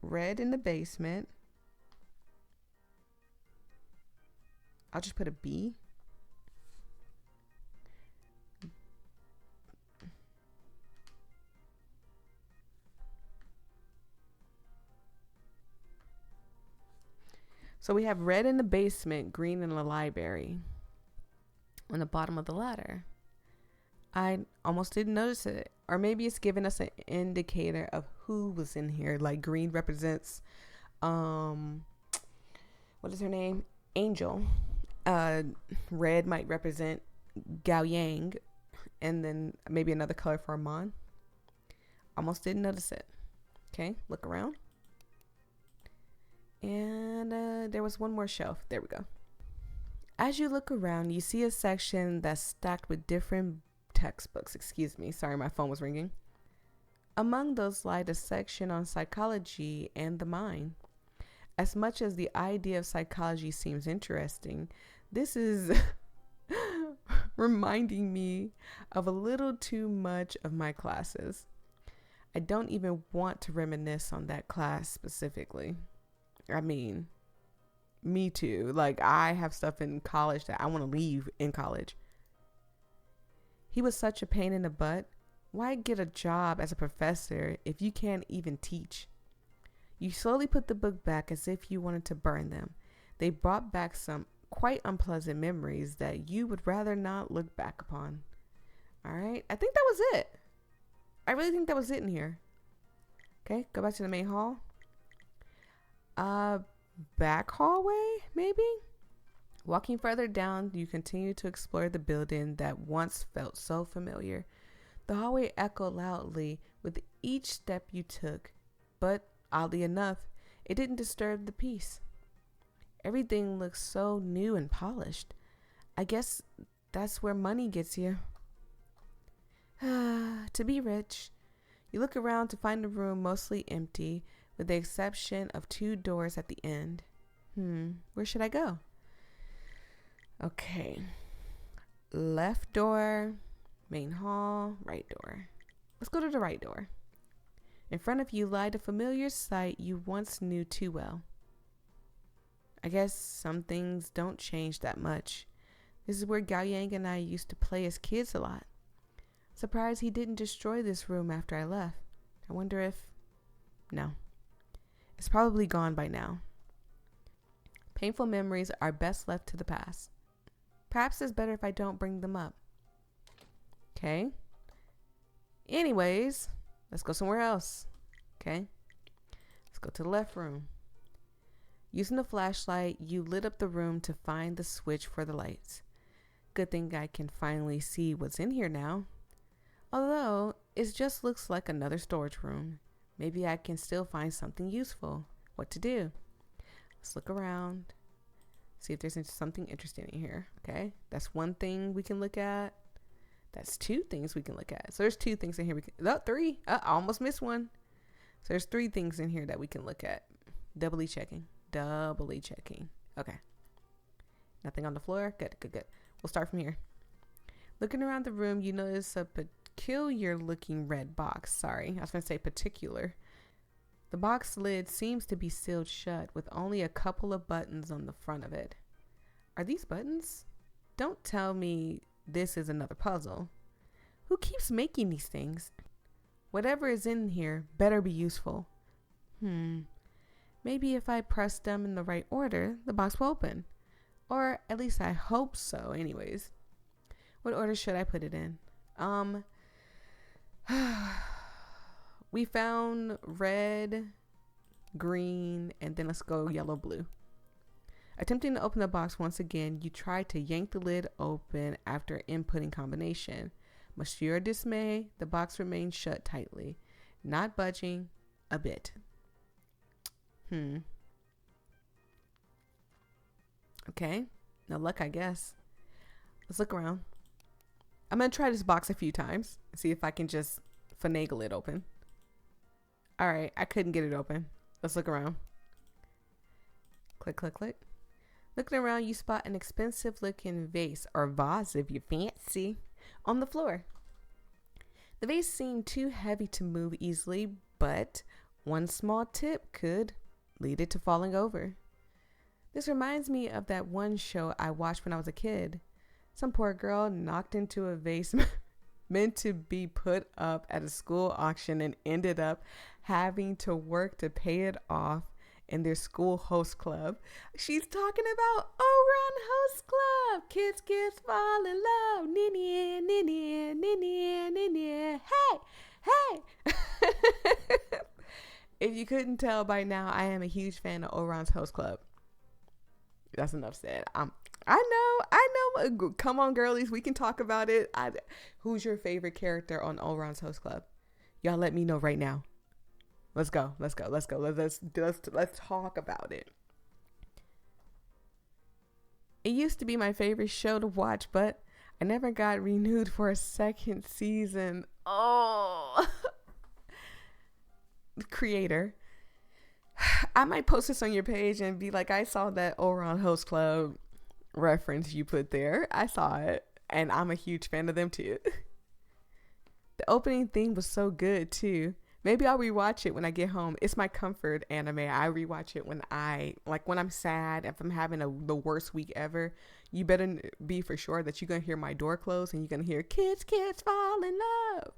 red in the basement. I'll just put a B. So we have red in the basement, green in the library. On the bottom of the ladder. I almost didn't notice it. Or maybe it's giving us an indicator of who was in here. Like green represents, what is her name? Angel. Red might represent Gaoyang. And then maybe another color for Amon. Almost didn't notice it. Okay, look around. And there was one more shelf. There we go. As you look around, you see a section that's stacked with different textbooks. Excuse me. Sorry, my phone was ringing. Among those lied a section on psychology and the mind. As much as the idea of psychology seems interesting, this is reminding me of a little too much of my classes. I don't even want to reminisce on that class specifically. I mean, me too. Like, I have stuff in college that I want to leave in college. He was such a pain in the butt. Why get a job as a professor if you can't even teach? You slowly put the book back as if you wanted to burn them. They brought back some quite unpleasant memories that you would rather not look back upon. All right. I think that was it. I really think that was it in here. Okay. Go back to the main hall. Back hallway, maybe? Walking further down, you continue to explore the building that once felt so familiar. The hallway echoed loudly with each step you took, but oddly enough, it didn't disturb the peace. Everything looks so new and polished. I guess that's where money gets you. To be rich. You look around to find the room mostly empty, with the exception of 2 doors at the end. Where should I go? Okay. Left door, main hall, right door. Let's go to the right door. In front of you lied a familiar sight you once knew too well. I guess some things don't change that much. This is where Gaoyang and I used to play as kids a lot. Surprised he didn't destroy this room after I left. I wonder if... No. It's probably gone by now. Painful memories are best left to the past. Perhaps it's better if I don't bring them up. Okay. Anyways, let's go somewhere else. Okay. Let's go to the left room. Using the flashlight, you lit up the room to find the switch for the lights. Good thing I can finally see what's in here now. Although, it just looks like another storage room. Maybe I can still find something useful. What to do? Let's look around. See if there's something interesting in here. Okay. That's one thing we can look at. That's 2 things we can look at. So there's 2 things in here. 3. I almost missed one. So there's 3 things in here that we can look at. Doubly checking. Okay. Nothing on the floor. Good. We'll start from here. Looking around the room, you notice a peculiar looking red box. Sorry, I was going to say particular. The box lid seems to be sealed shut with only a couple of buttons on the front of it. Are these buttons? Don't tell me this is another puzzle. Who keeps making these things? Whatever is in here better be useful. Maybe if I press them in the right order, the box will open. Or at least I hope so anyways. What order should I put it in? We found red, green, and then let's go yellow, blue. Attempting to open the box once again, you try to yank the lid open after inputting combination. Much to your dismay, the box remains shut tightly, not budging a bit. Okay, no luck, I guess. Let's look around. I'm going to try this box a few times. See if I can just finagle it open. All right, I couldn't get it open. Let's look around. Click, click, click. Looking around, you spot an expensive looking vase, or vase if you fancy, on the floor. The vase seemed too heavy to move easily, but one small tip could lead it to falling over. This reminds me of that one show I watched when I was a kid. Some poor girl knocked into a vase meant to be put up at a school auction and ended up having to work to pay it off in their school host club. She's talking about Run Host Club. Kids fall in love. Nini, nini, nini, nini. Hey. If you couldn't tell by now, I am a huge fan of Oran's Host Club. That's enough said. I know. Come on, girlies. We can talk about it. Who's your favorite character on Oran's Host Club? Y'all let me know right now. Let's go. Let's talk about it. It used to be my favorite show to watch, but I never got renewed for a second season. Oh, creator. I might post this on your page and be like, I saw that Oron Host Club reference you put there. I saw it, and I'm a huge fan of them too. The opening theme was so good too. Maybe I'll rewatch it when I get home. It's my comfort anime. I rewatch it when I'm sad, if I'm having the worst week ever. You better be for sure that you're going to hear my door close and you're going to hear kids fall in love.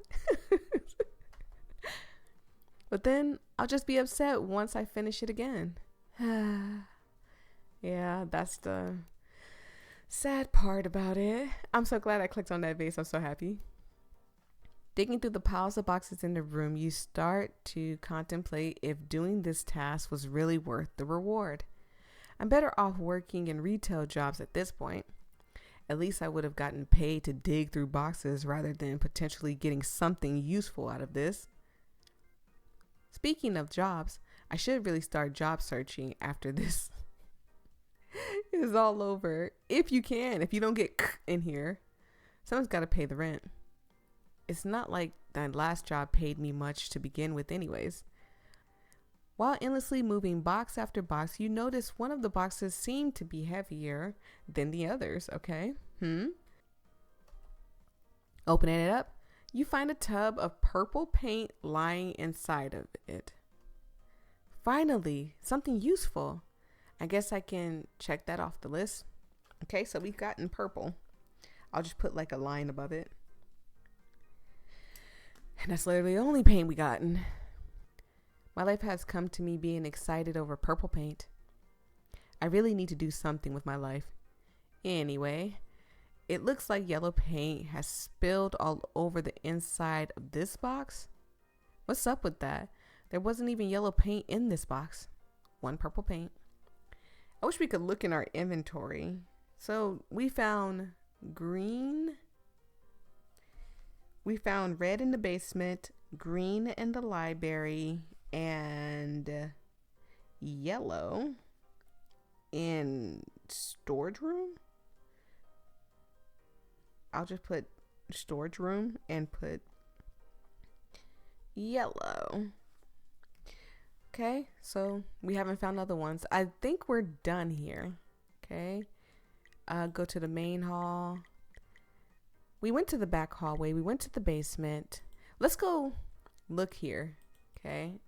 But then I'll just be upset once I finish it again. Yeah, that's the sad part about it. I'm so glad I clicked on that vase. I'm so happy. Digging through the piles of boxes in the room, you start to contemplate if doing this task was really worth the reward. I'm better off working in retail jobs at this point. At least I would have gotten paid to dig through boxes rather than potentially getting something useful out of this. Speaking of jobs, I should really start job searching after this is all over. If you can, if you don't get in here, someone's got to pay the rent. It's not like that last job paid me much to begin with anyways. While endlessly moving box after box, you notice one of the boxes seemed to be heavier than the others, okay? Opening it up, you find a tub of purple paint lying inside of it. Finally, something useful. I guess I can check that off the list. Okay, so we've gotten purple. I'll just put like a line above it. And that's literally the only paint we gotten. My life has come to me being excited over purple paint. I really need to do something with my life. Anyway, it looks like yellow paint has spilled all over the inside of this box. What's up with that? There wasn't even yellow paint in this box. One purple paint. I wish we could look in our inventory. So we found green. We found red in the basement, green in the library, and yellow in storage room. I'll just put storage room and put yellow. Okay, so we haven't found other ones. I think we're done here. Okay, go to the main hall. We went to the back hallway. We went to the basement. Let's go look here. Okay.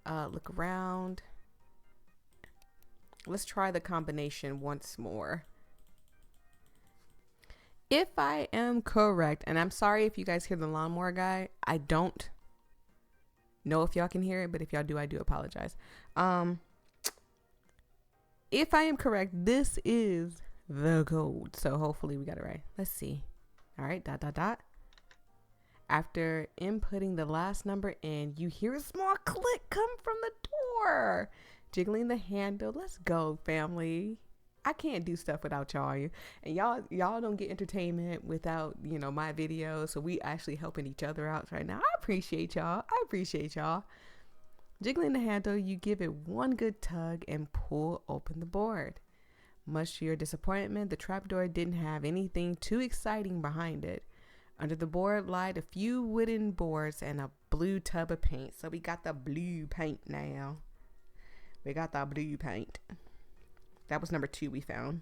Look around. Let's try the combination once more. If I am correct, and I'm sorry if you guys hear the lawnmower guy, I don't know if y'all can hear it, but if y'all do, I do apologize. If I am correct, this is the code. So hopefully we got it right. Let's see. All right, ... After inputting the last number in, you hear a small click come from the door. Jiggling the handle. Let's go, family. I can't do stuff without y'all. And y'all don't get entertainment without, my videos. So we actually helping each other out right now. I appreciate y'all. Jiggling the handle, you give it one good tug and pull open the board. Much to your disappointment, the trapdoor didn't have anything too exciting behind it. Under the board lied a few wooden boards and a blue tub of paint. So we got the blue paint now. That was number 2 we found.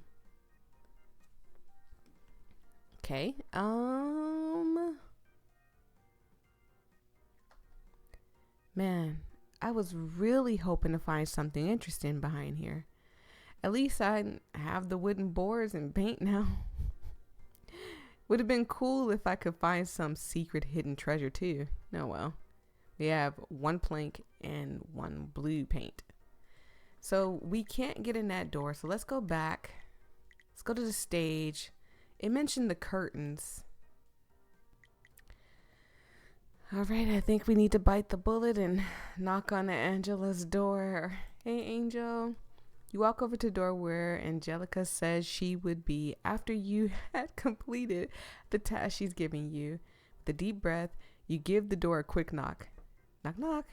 Okay. Man, I was really hoping to find something interesting behind here. At least I have the wooden boards and paint now. Would have been cool if I could find some secret hidden treasure too. Oh well. We have 1 plank and 1 blue paint. So we can't get in that door. So let's go back. Let's go to the stage. It mentioned the curtains. All right, I think we need to bite the bullet and knock on Angela's door. Hey, Angel. You walk over to the door where Angelica says she would be after you had completed the task she's giving you. With a deep breath, you give the door a quick knock. Knock, knock.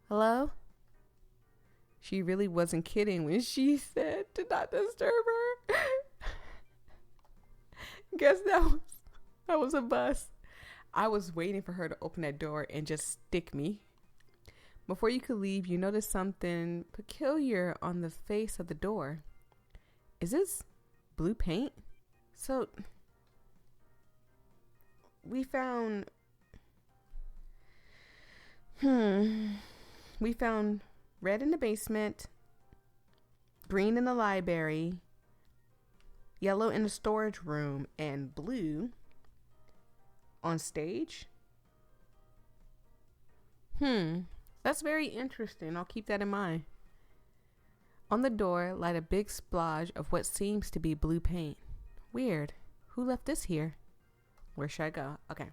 Hello? She really wasn't kidding when she said to not disturb her. Guess that was a bus. I was waiting for her to open that door and just stick me. Before you could leave, you noticed something peculiar on the face of the door. Is this blue paint? So we found red in the basement, green in the library, yellow in the storage room, and blue on stage. That's very interesting. I'll keep that in mind. On the door lied a big splodge of what seems to be blue paint. Weird. Who left this here? Where should I go? Okay.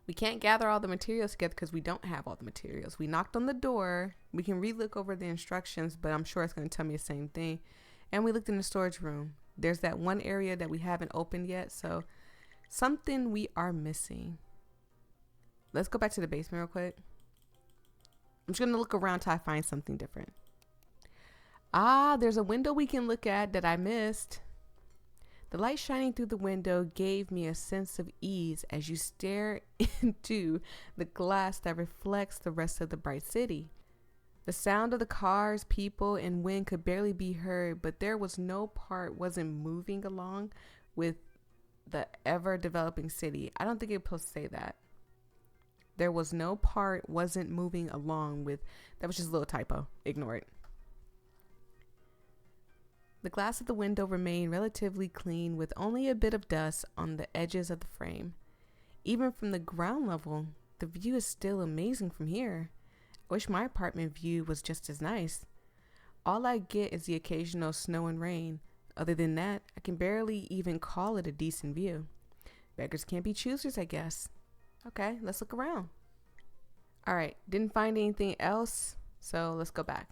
We can't gather all the materials together because we don't have all the materials. We knocked on the door. We can re-look over the instructions, but I'm sure it's going to tell me the same thing. And we looked in the storage room. There's that one area that we haven't opened yet, so something we are missing. Let's go back to the basement real quick. I'm just going to look around till I find something different. There's a window we can look at that I missed. The light shining through the window gave me a sense of ease as you stare into the glass that reflects the rest of the bright city. The sound of the cars, people, and wind could barely be heard, but there was no part wasn't moving along with the ever-developing city. I don't think it was supposed to say that. There was no part wasn't moving along with. That was just a little typo. Ignore it. The glass of the window remained relatively clean with only a bit of dust on the edges of the frame. Even from the ground level, the view is still amazing from here. I wish my apartment view was just as nice. All I get is the occasional snow and rain. Other than that, I can barely even call it a decent view. Beggars can't be choosers, I guess. Okay, let's look around. All right, didn't find anything else, so let's go back.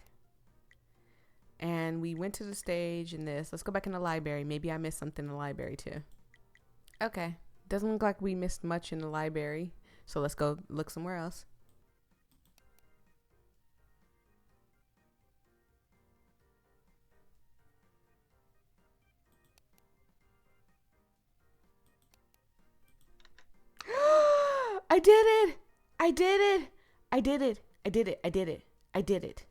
And we went to the stage and this. Let's go back in the library. Maybe I missed something in the library too. Okay, doesn't look like we missed much in the library, so let's go look somewhere else. I did it! I did it! I did it! I did it! I did it! I did it!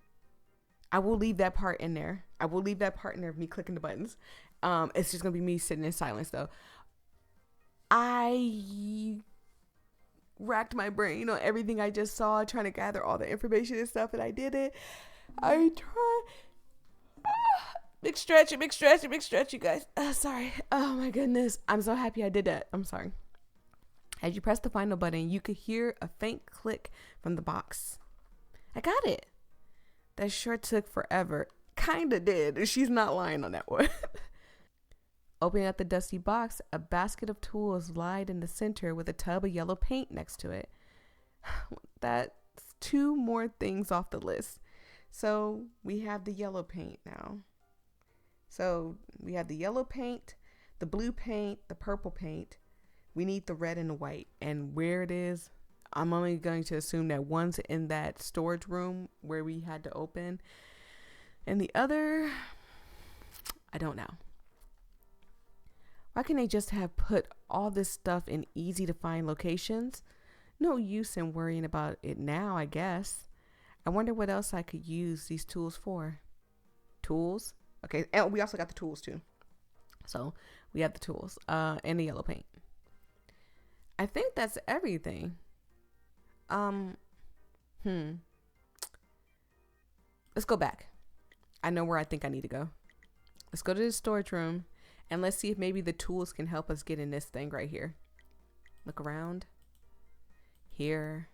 I will leave that part in there. I will leave that part in there of me clicking the buttons. It's just gonna be me sitting in silence though. I racked my brain on everything I just saw, trying to gather all the information and stuff, and I did it. I tried. Big stretch, you guys. Sorry. Oh my goodness. I'm so happy I did that. I'm sorry. As you press the final button, you could hear a faint click from the box. I got it. That sure took forever. Kinda did. She's not lying on that one. Opening up the dusty box, a basket of tools lied in the center with a tub of yellow paint next to it. That's 2 more things off the list. So we have the yellow paint now. So we have the yellow paint, the blue paint, the purple paint. We need the red and the white. And where it is, I'm only going to assume that one's in that storage room where we had to open. And the other, I don't know. Why can't they just have put all this stuff in easy to find locations? No use in worrying about it now, I guess. I wonder what else I could use these tools for. Tools? Okay, and we also got the tools too. So we have the tools and the yellow paint. I think that's everything. Let's go back. I know where I think I need to go. Let's go to the storage room and let's see if maybe the tools can help us get in this thing right here. Look around. Here.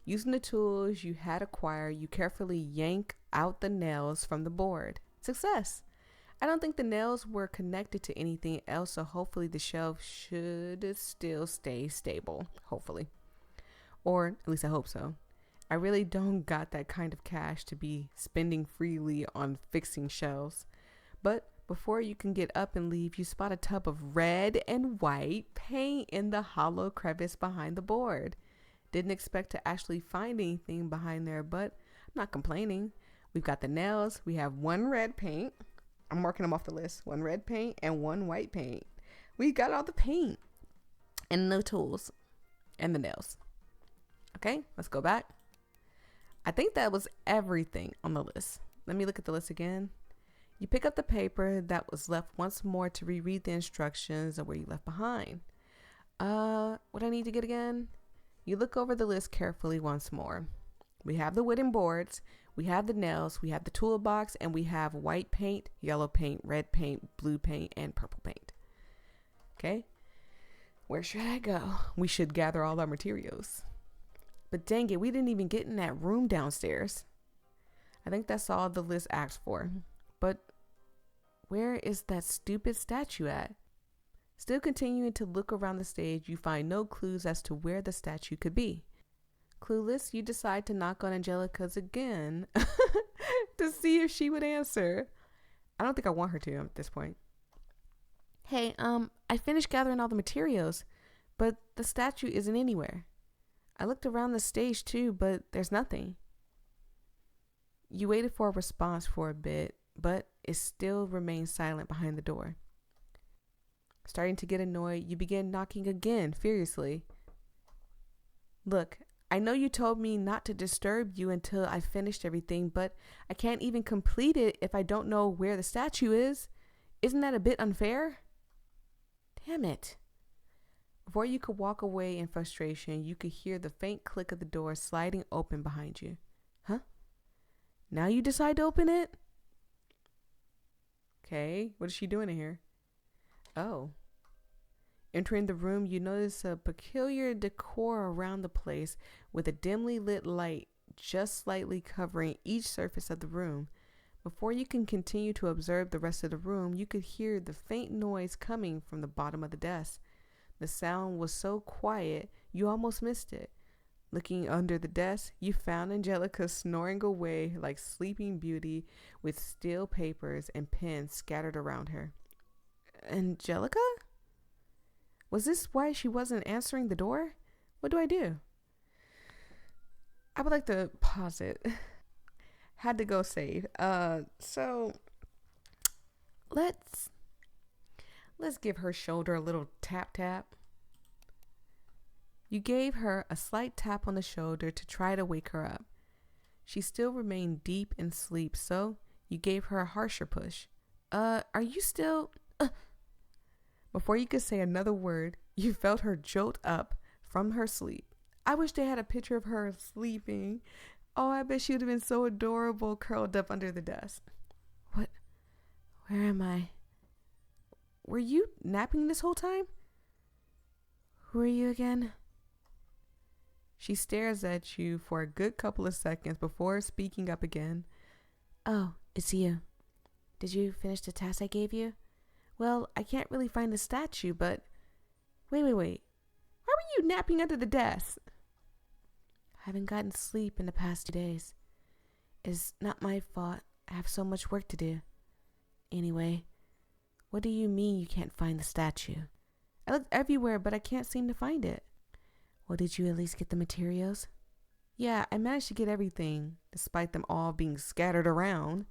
Using the tools you had acquired, you carefully yank out the nails from the board. Success. I don't think the nails were connected to anything else, so hopefully the shelf should still stay stable. Hopefully. Or at least I hope so. I really don't got that kind of cash to be spending freely on fixing shelves. But before you can get up and leave, you spot a tub of red and white paint in the hollow crevice behind the board. Didn't expect to actually find anything behind there, but I'm not complaining. We've got the nails. We have 1 red paint. I'm marking them off the list. 1 red paint and 1 white paint. We got all the paint and the tools and the nails. Okay, let's go back. I think that was everything on the list. Let me look at the list again. You pick up the paper that was left once more to reread the instructions of where you left behind. What I need to get again? You look over the list carefully once more. We have the wooden boards, we have the nails, we have the toolbox, and we have white paint, yellow paint, red paint, blue paint, and purple paint. Okay? Where should I go? We should gather all our materials. But dang it, we didn't even get in that room downstairs. I think that's all the list asked for. But where is that stupid statue at? Still continuing to look around the stage, you find no clues as to where the statue could be. Clueless, you decide to knock on Angelica's again to see if she would answer. I don't think I want her to at this point. Hey, I finished gathering all the materials, but the statue isn't anywhere. I looked around the stage too, but there's nothing. You waited for a response for a bit, but it still remained silent behind the door. Starting to get annoyed, you begin knocking again, furiously. Look, I know you told me not to disturb you until I finished everything, but I can't even complete it if I don't know where the statue is. Isn't that a bit unfair? Damn it. Before you could walk away in frustration, you could hear the faint click of the door sliding open behind you. Huh? Now you decide to open it? Okay, what is she doing in here? Oh. Entering the room, you notice a peculiar decor around the place with a dimly lit light just slightly covering each surface of the room. Before you can continue to observe the rest of the room, you could hear the faint noise coming from the bottom of the desk. The sound was so quiet, you almost missed it. Looking under the desk, you found Angelica snoring away like Sleeping Beauty with steel papers and pens scattered around her. Angelica? Was this why she wasn't answering the door? What do I do? I would like to pause it. Had to go save. So let's give her shoulder a little tap tap. You gave her a slight tap on the shoulder to try to wake her up. She still remained deep in sleep, so you gave her a harsher push. Are you still... Before you could say another word, you felt her jolt up from her sleep. I wish they had a picture of her sleeping. Oh, I bet she would have been so adorable curled up under the desk. What? Where am I? Were you napping this whole time? Who are you again? She stares at you for a good couple of seconds before speaking up again. Oh, it's you. Did you finish the task I gave you? Well, I can't really find the statue, but... Wait. Why were you napping under the desk? I haven't gotten sleep in the past 2 days. It's not my fault. I have so much work to do. Anyway, what do you mean you can't find the statue? I looked everywhere, but I can't seem to find it. Well, did you at least get the materials? Yeah, I managed to get everything, despite them all being scattered around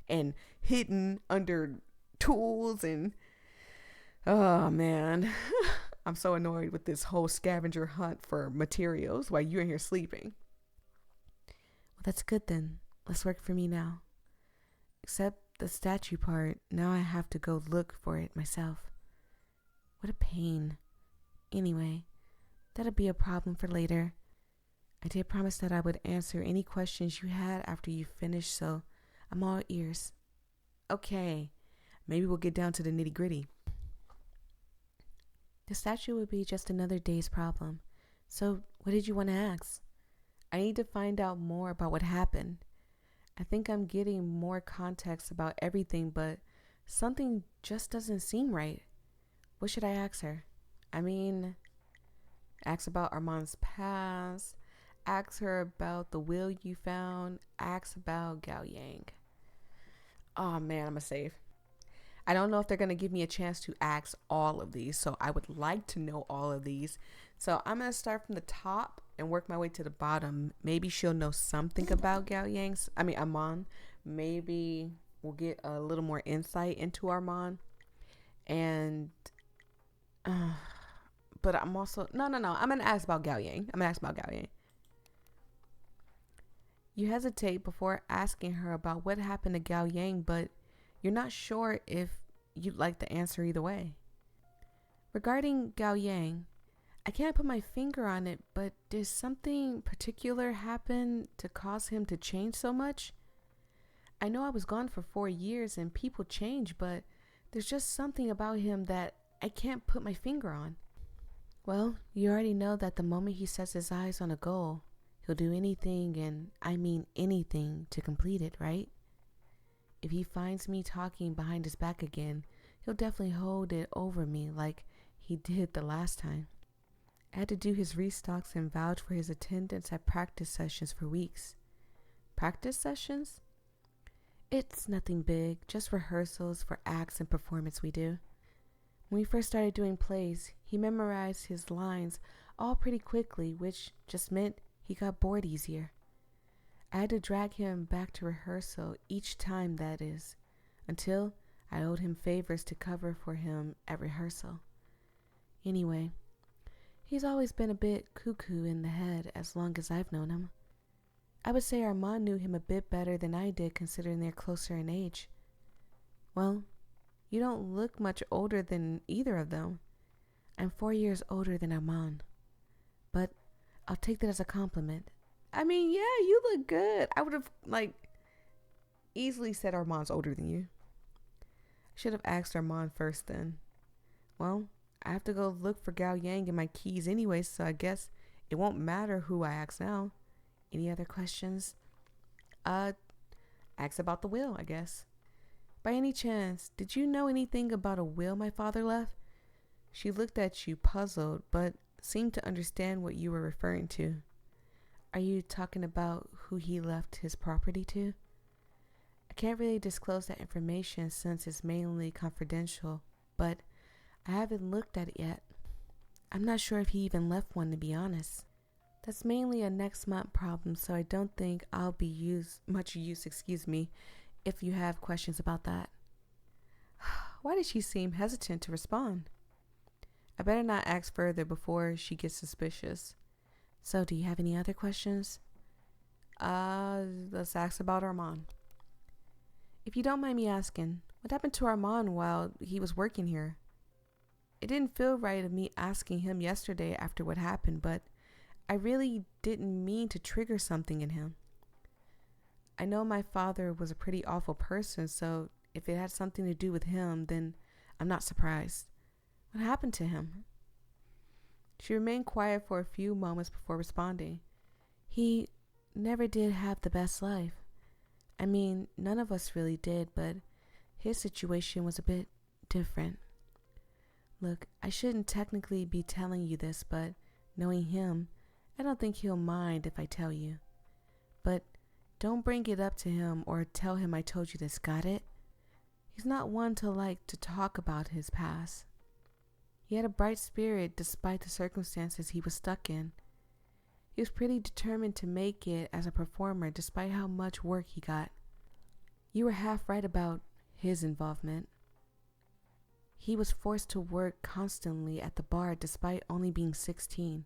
and hidden under tools and... Oh, man. I'm so annoyed with this whole scavenger hunt for materials while you're in here sleeping. Well, that's good then. Less work for me now. Except the statue part. Now I have to go look for it myself. What a pain. Anyway, that'll be a problem for later. I did promise that I would answer any questions you had after you finished, so I'm all ears. Okay, maybe we'll get down to the nitty-gritty. The statue would be just another day's problem. So, what did you want to ask? I need to find out more about what happened. I think I'm getting more context about everything, but something just doesn't seem right. What should I ask her? I mean, ask about Armand's past, ask her about the will you found, ask about Gaoyang. Oh man, I'm a save. I don't know if they're going to give me a chance to ask all of these, so I would like to know all of these. So I'm going to start from the top and work my way to the bottom. Maybe she'll know something about Armand. Maybe we'll get a little more insight into Armand. And But I'm also no. I'm gonna ask about Gaoyang. You hesitate before asking her about what happened to Gaoyang, but you're not sure if you'd like the answer either way. Regarding Gaoyang, I can't put my finger on it, but did something particular happen to cause him to change so much? I know I was gone for 4 years and people change, but there's just something about him that I can't put my finger on. Well, you already know that the moment he sets his eyes on a goal, he'll do anything, and I mean anything, to complete it, right? If he finds me talking behind his back again, he'll definitely hold it over me like he did the last time. I had to do his restocks and vouch for his attendance at practice sessions for weeks. Practice sessions? It's nothing big, just rehearsals for acts and performance we do. When we first started doing plays, he memorized his lines all pretty quickly, which just meant he got bored easier. I had to drag him back to rehearsal each time, that is, until I owed him favors to cover for him at rehearsal. Anyway, he's always been a bit cuckoo in the head as long as I've known him. I would say Armand knew him a bit better than I did, considering they're closer in age. Well, you don't look much older than either of them. I'm 4 years older than Armand. But I'll take that as a compliment. I mean, yeah, you look good. I would have, easily said Armand's older than you. I should have asked Armand first then. Well, I have to go look for Gaoyang in my keys anyway, so I guess it won't matter who I ask now. Any other questions? Ask about the will, I guess. By any chance, did you know anything about a will my father left? She looked at you puzzled, but seemed to understand what you were referring to. Are you talking about who he left his property to? I can't really disclose that information since it's mainly confidential, but I haven't looked at it yet. I'm not sure if he even left one, to be honest. That's mainly a next month problem, so I don't think I'll be much use, if you have questions about that. Why did she seem hesitant to respond? I better not ask further before she gets suspicious. So, do you have any other questions? Let's ask about Armand. If you don't mind me asking, what happened to Armand while he was working here? It didn't feel right of me asking him yesterday after what happened, but I really didn't mean to trigger something in him. I know my father was a pretty awful person, so if it had something to do with him, then I'm not surprised. What happened to him? She remained quiet for a few moments before responding. He never did have the best life. I mean, none of us really did, but his situation was a bit different. Look, I shouldn't technically be telling you this, but knowing him, I don't think he'll mind if I tell you. But don't bring it up to him or tell him I told you this, got it? He's not one to like to talk about his past. He had a bright spirit despite the circumstances he was stuck in. He was pretty determined to make it as a performer despite how much work he got. You were half right about his involvement. He was forced to work constantly at the bar despite only being 16.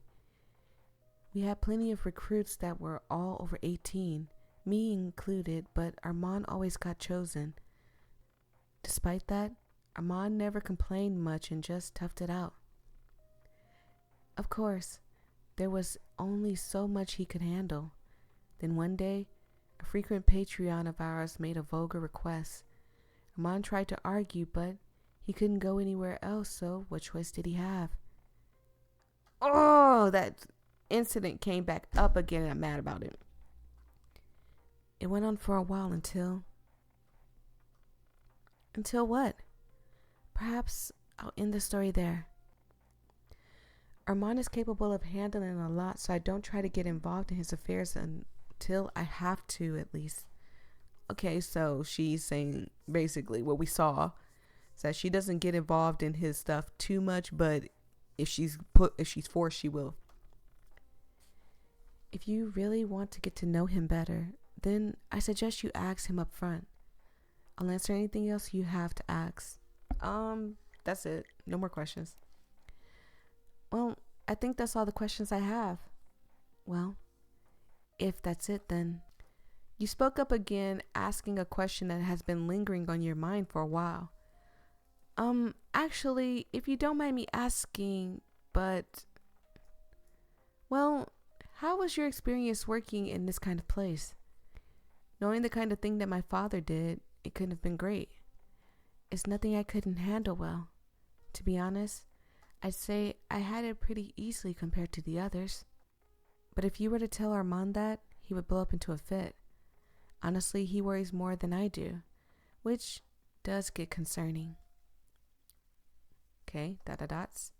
We had plenty of recruits that were all over 18, me included, but Armand always got chosen. Despite that, Armand never complained much and just toughed it out. Of course, there was only so much he could handle. Then one day, a frequent Patreon of ours made a vulgar request. Armand tried to argue, but he couldn't go anywhere else, so what choice did he have? Oh, that incident came back up again and I'm mad about it. It went on for a while until what? Perhaps I'll end the story there. Armand is capable of handling a lot, so I don't try to get involved in his affairs until I have to, at least. Okay, so she's saying basically what we saw is that she doesn't get involved in his stuff too much, but if she's forced, she will. If you really want to get to know him better, then I suggest you ask him up front. I'll answer anything else you have to ask. That's it. No more questions. Well, I think that's all the questions I have. Well, if that's it, then you spoke up again, asking a question that has been lingering on your mind for a while. Actually, if you don't mind me asking, but, well, how was your experience working in this kind of place? Knowing the kind of thing that my father did, it couldn't have been great. It's nothing I couldn't handle well. To be honest, I'd say I had it pretty easily compared to the others. But if you were to tell Armand that, he would blow up into a fit. Honestly, he worries more than I do, which does get concerning. Okay, dots.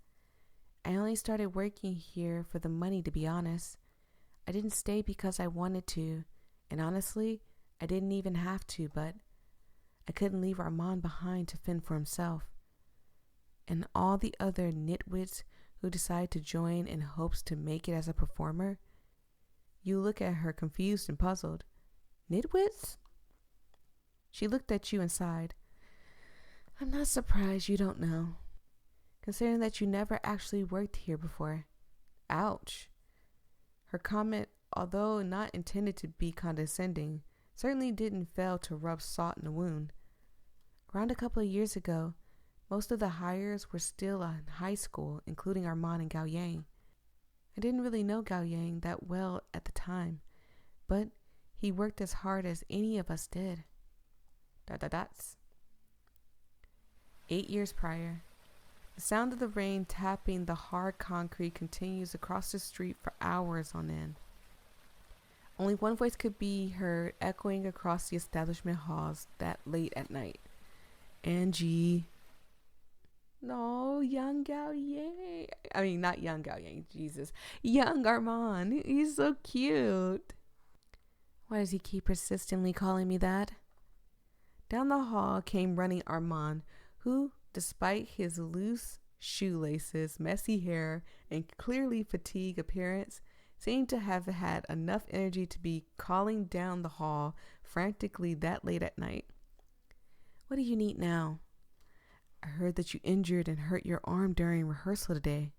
I only started working here for the money, to be honest. I didn't stay because I wanted to, and honestly, I didn't even have to, but I couldn't leave Armand behind to fend for himself. And all the other nitwits who decide to join in hopes to make it as a performer, you look at her confused and puzzled. Nitwits? She looked at you and sighed. I'm not surprised you don't know, considering that you never actually worked here before. Ouch. Her comment, although not intended to be condescending, certainly didn't fail to rub salt in the wound. Around a couple of years ago, most of the hires were still in high school, including Armand and Gaoyang. I didn't really know Gaoyang that well at the time, but he worked as hard as any of us did. Dots. 8 years prior. The sound of the rain tapping the hard concrete continues across the street for hours on end. Only one voice could be heard echoing across the establishment halls that late at night. Angie. No, young Gaoyang. I mean, not young Gaoyang, Jesus. Young Armand. He's so cute. Why does he keep persistently calling me that? Down the hall came running Armand, who, despite his loose shoelaces, messy hair, and clearly fatigued appearance, seemed to have had enough energy to be calling down the hall frantically that late at night. What do you need now? I heard that you injured and hurt your arm during rehearsal today.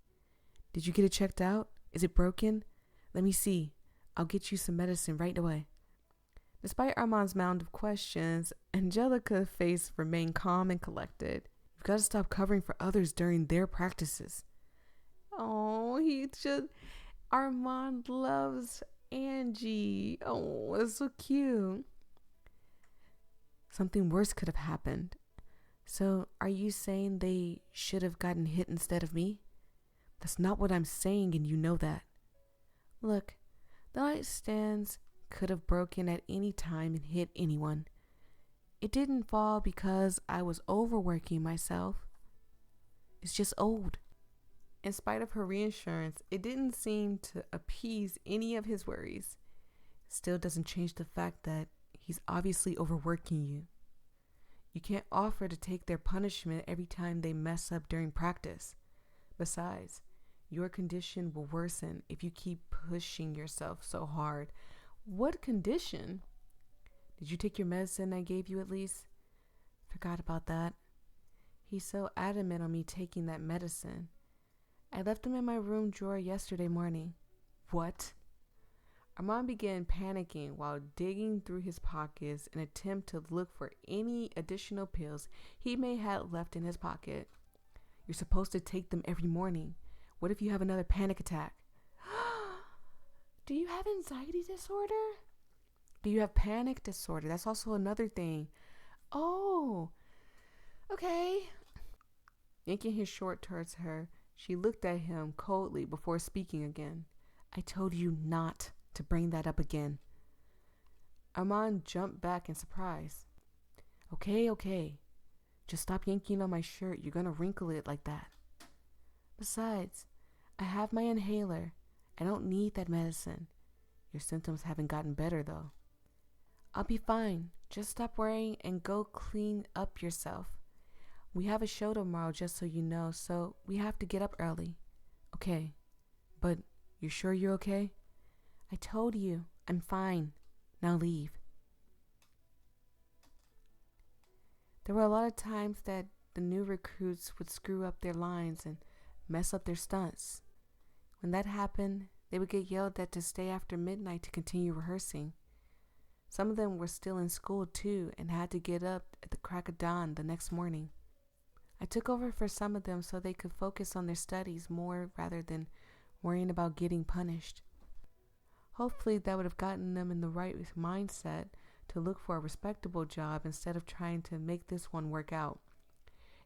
Did you get it checked out? Is it broken? Let me see. I'll get you some medicine right away. Despite Armand's mound of questions, Angelica's face remained calm and collected. You've got to stop covering for others during their practices. Oh, Armand loves Angie. Oh, that's so cute. Something worse could have happened. So, are you saying they should have gotten hit instead of me? That's not what I'm saying, and you know that. Look, the nightstands could have broken at any time and hit anyone. It didn't fall because I was overworking myself. It's just old. In spite of her reassurance, it didn't seem to appease any of his worries. Still doesn't change the fact that he's obviously overworking you. You can't offer to take their punishment every time they mess up during practice. Besides, your condition will worsen if you keep pushing yourself so hard. What condition? Did you take your medicine I gave you at least? Forgot about that. He's so adamant on me taking that medicine. I left him in my room drawer yesterday morning. What? Armand began panicking while digging through his pockets in an attempt to look for any additional pills he may have left in his pocket. You're supposed to take them every morning. What if you have another panic attack? Do you have anxiety disorder? Do you have panic disorder? That's also another thing. Oh, okay. Yanking his short towards her, she looked at him coldly before speaking again. I told you not to bring that up again. Armand jumped back in surprise. Okay. Just stop yanking on my shirt. You're gonna wrinkle it like that. Besides, I have my inhaler. I don't need that medicine. Your symptoms haven't gotten better, though. I'll be fine. Just stop worrying and go clean up yourself. We have a show tomorrow, just so you know, so we have to get up early. Okay, but you're sure you're okay? I told you, I'm fine. Now leave. There were a lot of times that the new recruits would screw up their lines and mess up their stunts. When that happened, they would get yelled at to stay after midnight to continue rehearsing. Some of them were still in school too and had to get up at the crack of dawn the next morning. I took over for some of them so they could focus on their studies more rather than worrying about getting punished. Hopefully that would have gotten them in the right mindset to look for a respectable job instead of trying to make this one work out.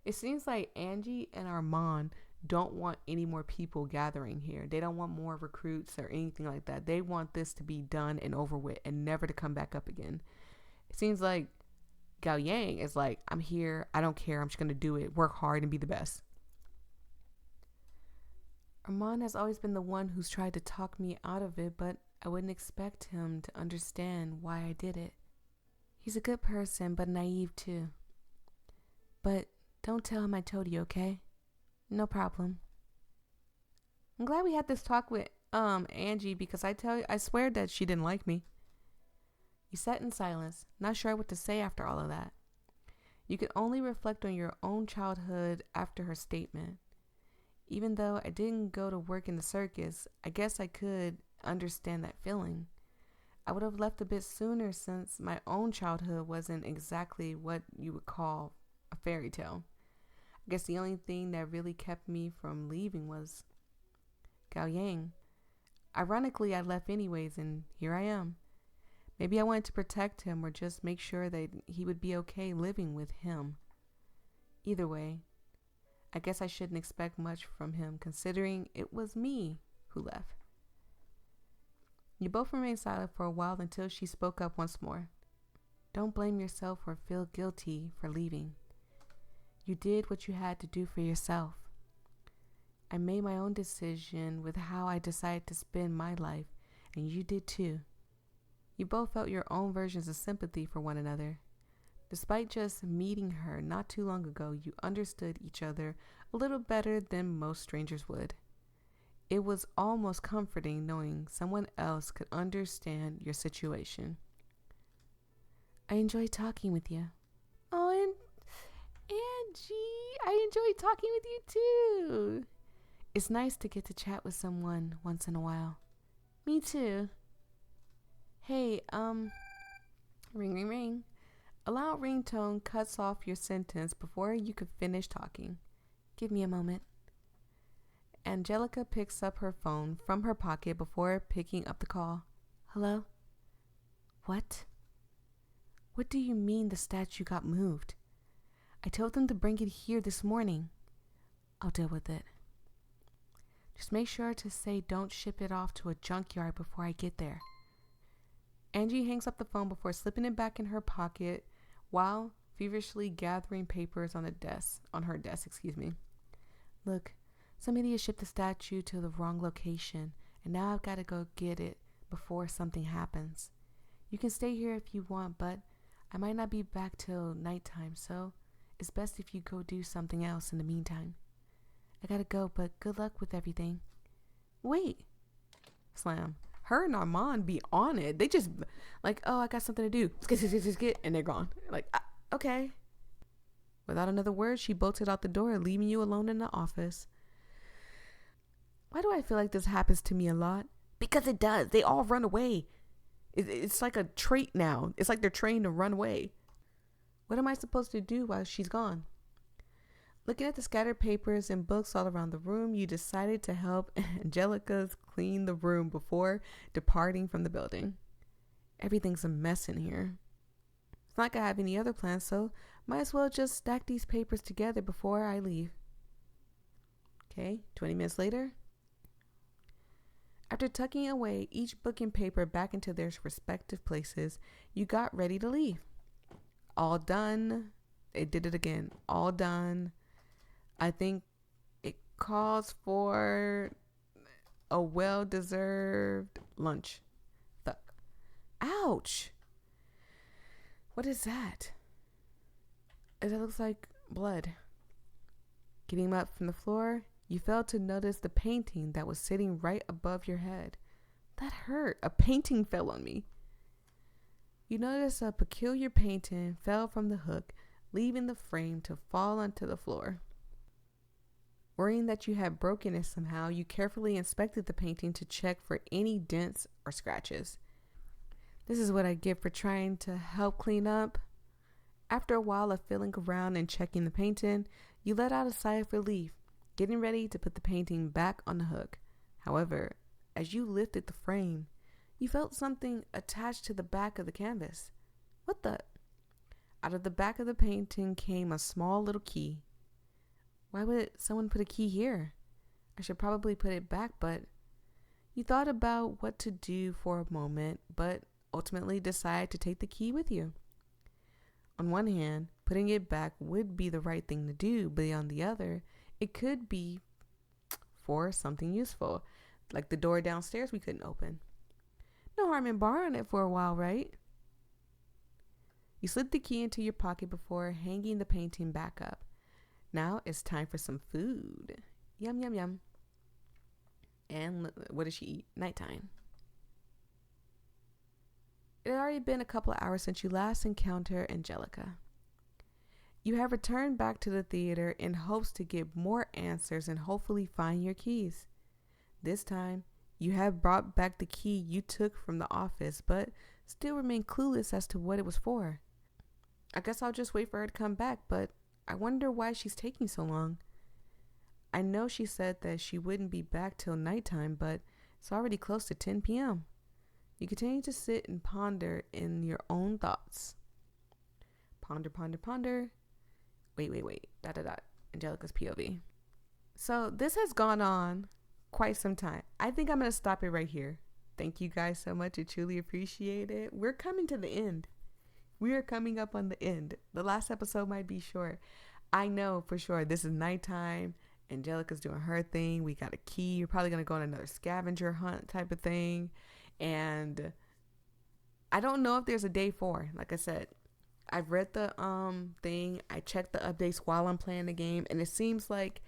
It seems like Angie and Armand don't want any more people gathering here. They don't want more recruits or anything like that. They want this to be done and over with and never to come back up again. It seems like Gaoyang is like, I'm here, I don't care, I'm just going to do it, work hard and be the best. Armand has always been the one who's tried to talk me out of it, but I wouldn't expect him to understand why I did it. He's a good person, but naive too. But don't tell him I told you, okay? No problem. I'm glad we had this talk with Angie because I swear that she didn't like me. You sat in silence, not sure what to say after all of that. You could only reflect on your own childhood after her statement. Even though I didn't go to work in the circus, I guess I could understand that feeling. I would have left a bit sooner since my own childhood wasn't exactly what you would call a fairy tale. I guess the only thing that really kept me from leaving was Gaoyang. Ironically, I left anyways, and here I am. Maybe I wanted to protect him or just make sure that he would be okay living with him. Either way, I guess I shouldn't expect much from him considering it was me who left. You both remained silent for a while until she spoke up once more. Don't blame yourself or feel guilty for leaving. You did what you had to do for yourself. I made my own decision with how I decided to spend my life, and you did too. You both felt your own versions of sympathy for one another. Despite just meeting her not too long ago, you understood each other a little better than most strangers would. It was almost comforting knowing someone else could understand your situation. I enjoyed talking with you. Oh, and Angie, I enjoyed talking with you too. It's nice to get to chat with someone once in a while. Me too. Hey, ring, ring, ring. A loud ringtone cuts off your sentence before you could finish talking. Give me a moment. Angelica picks up her phone from her pocket before picking up the call. Hello? What? What do you mean the statue got moved? I told them to bring it here this morning. I'll deal with it. Just make sure to say don't ship it off to a junkyard before I get there. Angie hangs up the phone before slipping it back in her pocket while feverishly gathering papers on her desk. Look, some idiot shipped the statue to the wrong location, and now I've got to go get it before something happens. You can stay here if you want, but I might not be back till nighttime, so it's best if you go do something else in the meantime. I gotta go, but good luck with everything. Wait. Slam. Her and Armand be on it. They just like, oh, I got something to do. Get, and they're gone. Like, okay. Without another word, she bolted out the door, leaving you alone in the office. Why do I feel like this happens to me a lot? Because it does. They all run away. It's like a trait now. It's like they're trained to run away. What am I supposed to do while she's gone? Looking at the scattered papers and books all around the room, you decided to help Angelica clean the room before departing from the building. Everything's a mess in here. It's not like I have any other plans, so might as well just stack these papers together before I leave. Okay, 20 minutes later. After tucking away each book and paper back into their respective places, you got ready to leave. All done. They did it again. All done. I think it calls for a well-deserved lunch. Fuck. Ouch. What is that? It looks like blood. Getting up from the floor, you failed to notice the painting that was sitting right above your head. That hurt. A painting fell on me. You noticed a peculiar painting fell from the hook, leaving the frame to fall onto the floor. Worrying that you had broken it somehow, you carefully inspected the painting to check for any dents or scratches. This is what I get for trying to help clean up. After a while of feeling around and checking the painting, you let out a sigh of relief, getting ready to put the painting back on the hook. However, as you lifted the frame, you felt something attached to the back of the canvas. What the? Out of the back of the painting came a small little key. Why would someone put a key here? I should probably put it back, but you thought about what to do for a moment, but ultimately decided to take the key with you. On one hand, putting it back would be the right thing to do, but on the other, it could be for something useful, like the door downstairs we couldn't open. No harm in borrowing it for a while, right? You slid the key into your pocket before hanging the painting back up. Now it's time for some food. Yum, yum, yum. And what did she eat? Nighttime. It had already been a couple of hours since you last encountered Angelica. You have returned back to the theater in hopes to get more answers and hopefully find your keys. This time, you have brought back the key you took from the office, but still remain clueless as to what it was for. I guess I'll just wait for her to come back, but I wonder why she's taking so long. I know she said that she wouldn't be back till nighttime, but it's already close to 10 p.m. You continue to sit and ponder in your own thoughts. Ponder, ponder, ponder. Wait. ... Angelica's POV. So this has gone on quite some time. I think I'm going to stop it right here. Thank you guys so much. I truly appreciate it. We're coming to the end. We are coming up on the end. The last episode might be short. I know for sure this is nighttime. Angelica's doing her thing. We got a key. You're probably going to go on another scavenger hunt type of thing. And I don't know if there's a day 4. Like I said, I've read the thing. I checked the updates while I'm playing the game, and it seems like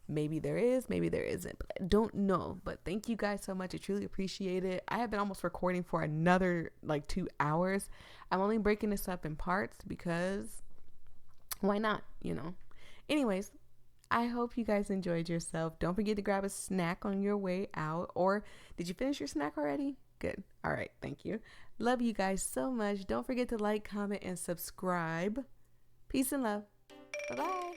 maybe there is, maybe there isn't, but I don't know. But thank you guys so much. I truly appreciate it. I have been almost recording for another 2 hours. I'm only breaking this up in parts because why not, Anyways, I hope you guys enjoyed yourself. Don't forget to grab a snack on your way out. Or did you finish your snack already? Good. All right. Thank you. Love you guys so much. Don't forget to like, comment, and subscribe. Peace and love. Bye-bye.